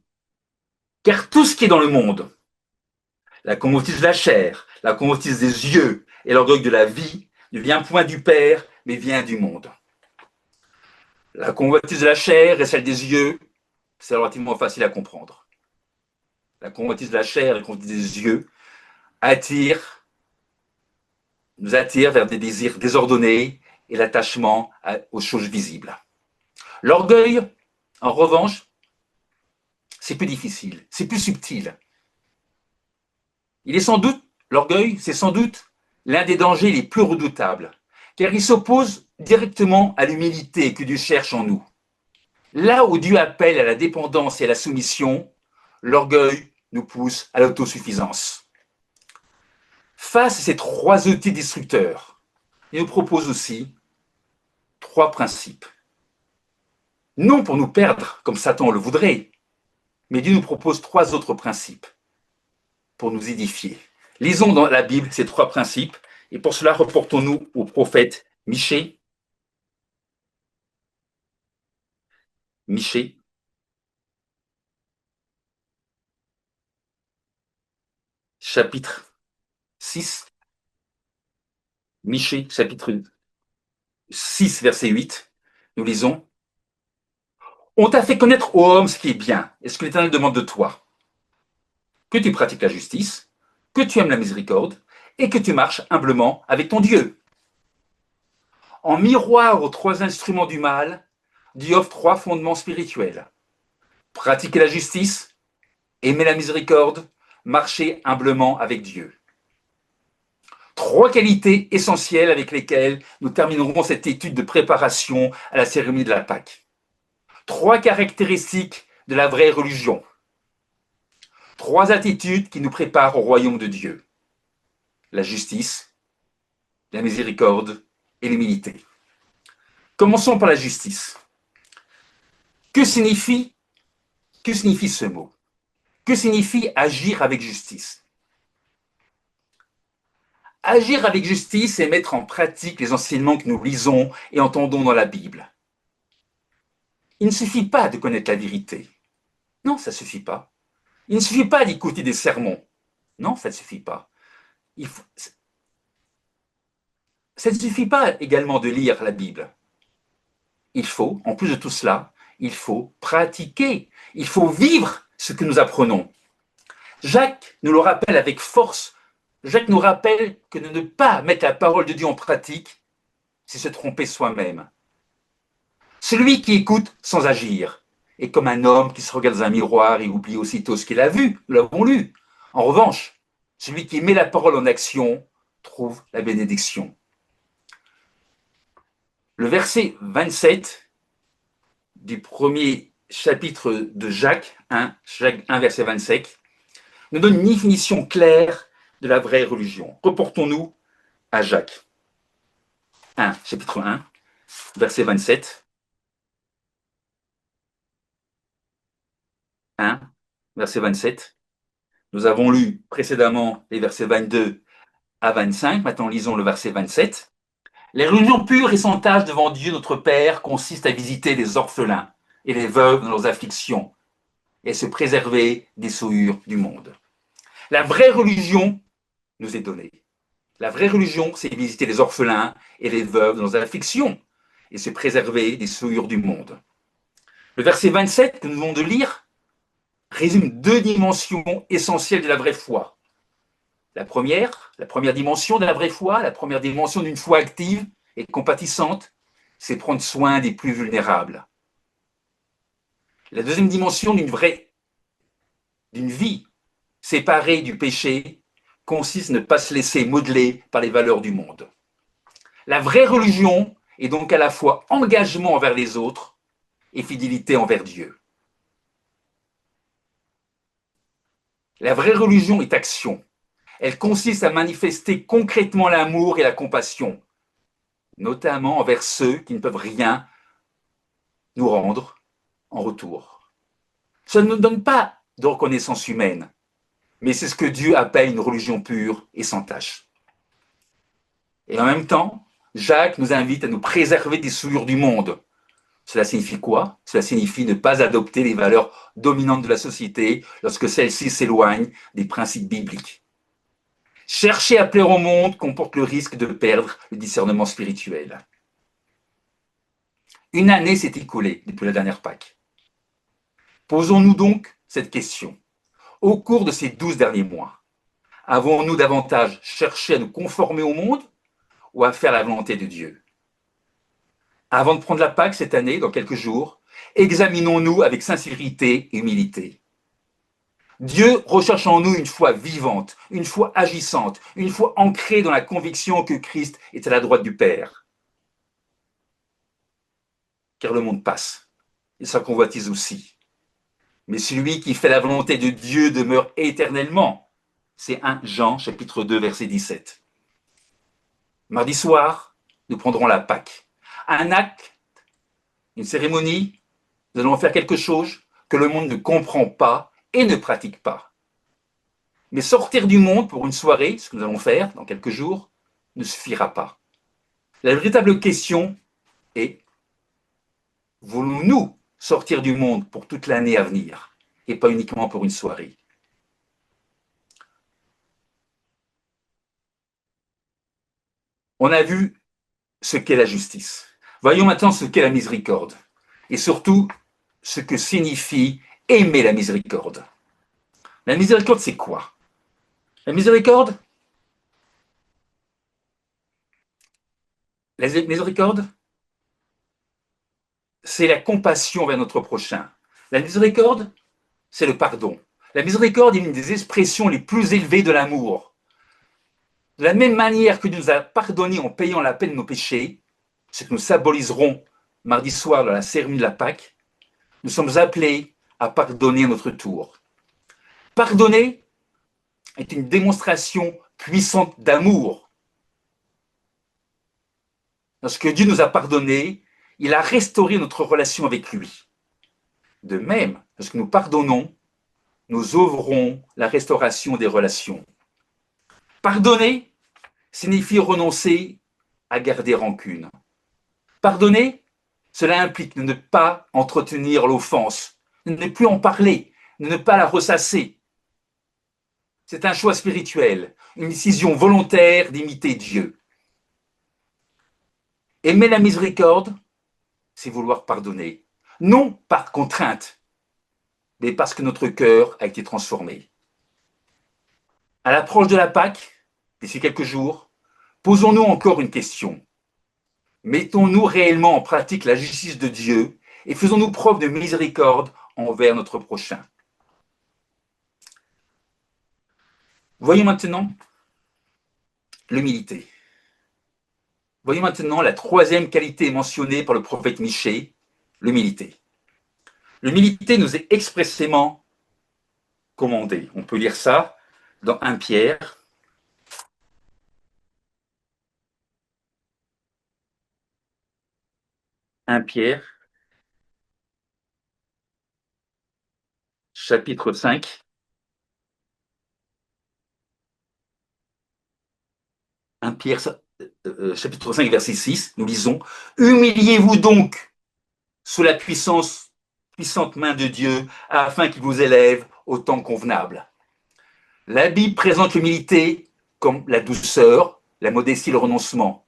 A: « Car tout ce qui est dans le monde, la convoitise de la chair, la convoitise des yeux et l'orgueil de la vie, ne vient point du Père, mais vient du monde. » La convoitise de la chair et celle des yeux, c'est relativement facile à comprendre. La convoitise de la chair et la convoitise des yeux nous attirent vers des désirs désordonnés et l'attachement aux choses visibles. L'orgueil, en revanche, c'est plus difficile, c'est plus subtil. L'orgueil, c'est sans doute l'un des dangers les plus redoutables, car il s'oppose directement à l'humilité que Dieu cherche en nous. Là où Dieu appelle à la dépendance et à la soumission, l'orgueil nous pousse à l'autosuffisance. Face à ces 3 outils destructeurs, il nous propose aussi 3 principes. Non pour nous perdre comme Satan le voudrait, mais Dieu nous propose 3 autres principes pour nous édifier. Lisons dans la Bible ces 3 principes, et pour cela, reportons-nous au prophète Michée. Michée, chapitre 6. Michée, chapitre 6, verset 8. Nous lisons « On t'a fait connaître, ô homme, ce qui est bien, et ce que l'Éternel demande de toi. Que tu pratiques la justice, que tu aimes la miséricorde, et que tu marches humblement avec ton Dieu. » En miroir aux 3 instruments du mal, Dieu offre 3 fondements spirituels. Pratiquer la justice, aimer la miséricorde, marcher humblement avec Dieu. 3 qualités essentielles avec lesquelles nous terminerons cette étude de préparation à la cérémonie de la Pâque. 3 caractéristiques de la vraie religion. 3 attitudes qui nous préparent au royaume de Dieu. La justice, la miséricorde et l'humilité. Commençons par la justice. Que signifie ce mot? Que signifie agir avec justice? Agir avec justice, c'est mettre en pratique les enseignements que nous lisons et entendons dans la Bible. Il ne suffit pas de connaître la vérité. Non, ça ne suffit pas. Il ne suffit pas d'écouter des sermons. Non, ça ne suffit pas. Ça ne suffit pas également de lire la Bible. Il faut, en plus de tout cela, il faut pratiquer. Il faut vivre ce que nous apprenons. Jacques nous le rappelle avec force Jacques nous rappelle que de ne pas mettre la parole de Dieu en pratique, c'est se tromper soi-même. Celui qui écoute sans agir est comme un homme qui se regarde dans un miroir et oublie aussitôt ce qu'il a vu, nous l'avons lu. En revanche, celui qui met la parole en action trouve la bénédiction. Le verset 27 du premier chapitre de Jacques 1, Jacques 1 verset 27, nous donne une définition claire de la vraie religion. Reportons-nous à Jacques 1, chapitre 1, verset 27. 1, verset 27. Nous avons lu précédemment les versets 22 à 25. Maintenant, lisons le verset 27. Les religions pures et sans tache devant Dieu notre Père consistent à visiter les orphelins et les veuves dans leurs afflictions et se préserver des souillures du monde. La vraie religion nous est donnée. La vraie religion, c'est visiter les orphelins et les veuves dans leurs afflictions et se préserver des souillures du monde. Le verset 27 que nous venons de lire résume deux dimensions essentielles de la vraie foi. La première dimension de la vraie foi, la première dimension d'une foi active et compatissante, c'est prendre soin des plus vulnérables. La deuxième dimension d'une vie séparée du péché consiste à ne pas se laisser modeler par les valeurs du monde. La vraie religion est donc à la fois engagement envers les autres et fidélité envers Dieu. La vraie religion est action. Elle consiste à manifester concrètement l'amour et la compassion, notamment envers ceux qui ne peuvent rien nous rendre en retour. Ça ne nous donne pas de reconnaissance humaine, mais c'est ce que Dieu appelle une religion pure et sans tache. Et en même temps, Jacques nous invite à nous préserver des souillures du monde. Cela signifie quoi? Cela signifie ne pas adopter les valeurs dominantes de la société lorsque celles-ci s'éloignent des principes bibliques. Chercher à plaire au monde comporte le risque de perdre le discernement spirituel. Une année s'est écoulée depuis la dernière Pâques. Posons-nous donc cette question. Au cours de ces 12 derniers mois, avons-nous davantage cherché à nous conformer au monde ou à faire la volonté de Dieu? Avant de prendre la Pâque cette année, dans quelques jours, examinons-nous avec sincérité et humilité. Dieu recherche en nous une foi vivante, une foi agissante, une foi ancrée dans la conviction que Christ est à la droite du Père. Car le monde passe, et sa convoitise aussi. Mais celui qui fait la volonté de Dieu demeure éternellement. C'est 1 Jean, chapitre 2, verset 17. Mardi soir, nous prendrons la Pâque. Un acte, une cérémonie, nous allons faire quelque chose que le monde ne comprend pas et ne pratique pas. Mais sortir du monde pour une soirée, ce que nous allons faire dans quelques jours, ne suffira pas. La véritable question est, voulons-nous sortir du monde pour toute l'année à venir et pas uniquement pour une soirée? On a vu ce qu'est la justice. Voyons maintenant ce qu'est la miséricorde et surtout ce que signifie aimer la miséricorde. La miséricorde, c'est quoi? La miséricorde, c'est la compassion vers notre prochain. La miséricorde, c'est le pardon. La miséricorde est une des expressions les plus élevées de l'amour. De la même manière que Dieu nous a pardonné en payant la peine de nos péchés, ce que nous symboliserons mardi soir dans la cérémonie de la Pâque, nous sommes appelés à pardonner à notre tour. Pardonner est une démonstration puissante d'amour. Lorsque Dieu nous a pardonné, il a restauré notre relation avec lui. De même, lorsque nous pardonnons, nous œuvrons la restauration des relations. Pardonner signifie renoncer à garder rancune. Pardonner, cela implique de ne pas entretenir l'offense, de ne plus en parler, de ne pas la ressasser. C'est un choix spirituel, une décision volontaire d'imiter Dieu. Aimer la miséricorde, c'est vouloir pardonner, non par contrainte, mais parce que notre cœur a été transformé. À l'approche de la Pâque, d'ici quelques jours, posons-nous encore une question. Mettons-nous réellement en pratique la justice de Dieu et faisons-nous preuve de miséricorde envers notre prochain. Voyons maintenant l'humilité. Voyons maintenant la troisième qualité mentionnée par le prophète Michée, l'humilité. L'humilité nous est expressément commandée. On peut lire ça dans 1 Pierre. 1 Pierre, chapitre 5. Pierre, chapitre 5, verset 6, nous lisons « Humiliez-vous donc sous la puissante main de Dieu, afin qu'il vous élève au temps convenable. » La Bible présente l'humilité comme la douceur, la modestie, le renoncement.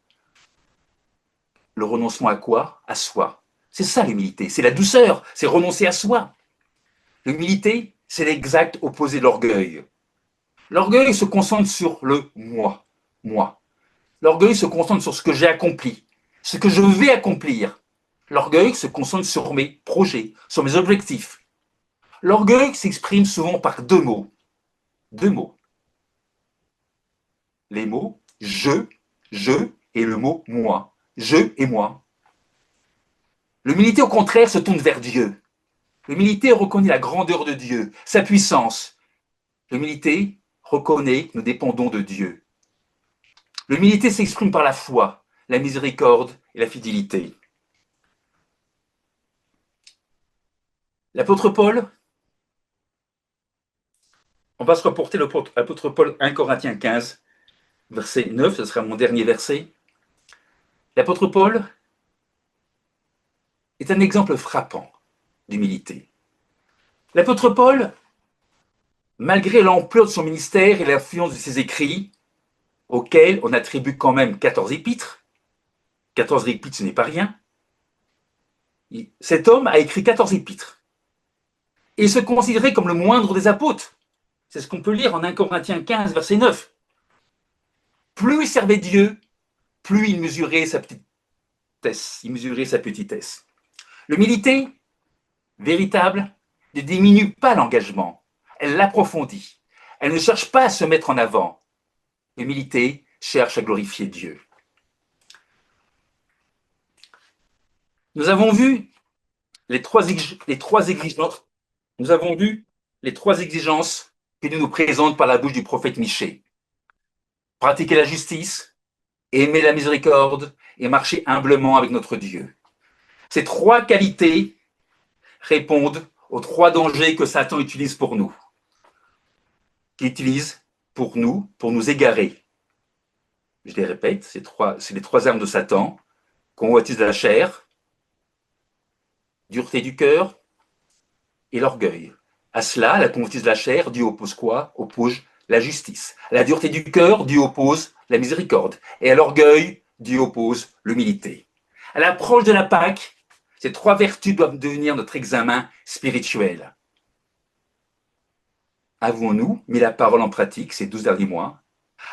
A: Le renoncement à quoi? À soi. C'est ça l'humilité, c'est la douceur, c'est renoncer à soi. L'humilité, c'est l'exact opposé de l'orgueil. L'orgueil se concentre sur le moi, moi. L'orgueil se concentre sur ce que j'ai accompli, ce que je vais accomplir. L'orgueil se concentre sur mes projets, sur mes objectifs. L'orgueil s'exprime souvent par deux mots. Deux mots. Les mots je et le mot moi. Je et moi. L'humilité, au contraire, se tourne vers Dieu. L'humilité reconnaît la grandeur de Dieu, sa puissance. L'humilité reconnaît que nous dépendons de Dieu. L'humilité s'exprime par la foi, la miséricorde et la fidélité. L'apôtre Paul, on va se reporter l'apôtre Paul 1 Corinthiens 15, verset 9, ce sera mon dernier verset. L'apôtre Paul est un exemple frappant d'humilité. L'apôtre Paul, malgré l'ampleur de son ministère et l'influence de ses écrits, auxquels on attribue quand même 14 épîtres, 14 épîtres ce n'est pas rien, cet homme a écrit 14 épîtres et se considérait comme le moindre des apôtres. C'est ce qu'on peut lire en 1 Corinthiens 15, verset 9. Plus il servait Dieu, plus il mesurait sa petitesse. L'humilité véritable ne diminue pas l'engagement, elle l'approfondit. Elle ne cherche pas à se mettre en avant. L'humilité cherche à glorifier Dieu. Nous avons vu les trois exigences. Nous avons vu les trois exigences que nous présente par la bouche du prophète Michée. Pratiquer la justice, aimer la miséricorde et marcher humblement avec notre Dieu. Ces trois qualités répondent aux trois dangers que Satan utilise pour nous. Qu'il utilise pour nous égarer. Je les répète, c'est les trois armes de Satan: convoitise de la chair, dureté du cœur et l'orgueil. À cela, la convoitise de la chair, Dieu oppose quoi? Oppose la justice. À la dureté du cœur, Dieu oppose la miséricorde. Et à l'orgueil, Dieu oppose l'humilité. À l'approche de la Pâque, ces trois vertus doivent devenir notre examen spirituel. Avons-nous mis la parole en pratique ces 12 derniers mois?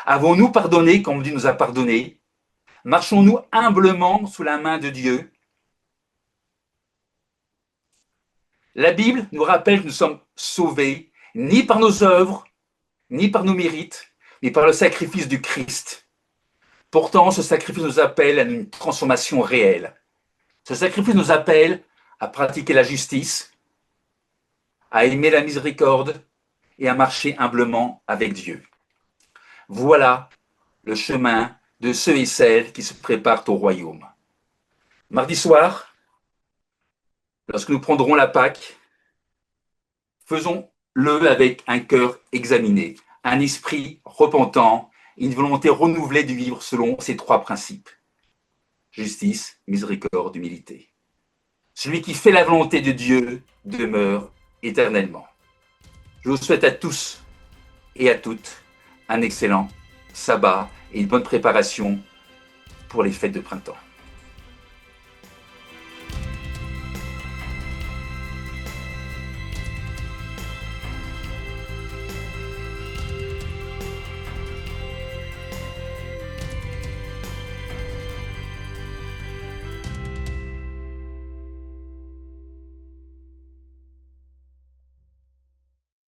A: Avons-nous pardonné comme Dieu nous a pardonné? Marchons-nous humblement sous la main de Dieu? La Bible nous rappelle que nous sommes sauvés ni par nos œuvres, ni par nos mérites, mais par le sacrifice du Christ. Pourtant, ce sacrifice nous appelle à une transformation réelle. Ce sacrifice nous appelle à pratiquer la justice, à aimer la miséricorde et à marcher humblement avec Dieu. Voilà le chemin de ceux et celles qui se préparent au royaume. Mardi soir, lorsque nous prendrons la Pâque, faisons-le avec un cœur examiné, un esprit repentant et une volonté renouvelée de vivre selon ces trois principes: justice, miséricorde, humilité. Celui qui fait la volonté de Dieu demeure éternellement. Je vous souhaite à tous et à toutes un excellent sabbat et une bonne préparation pour les fêtes de printemps.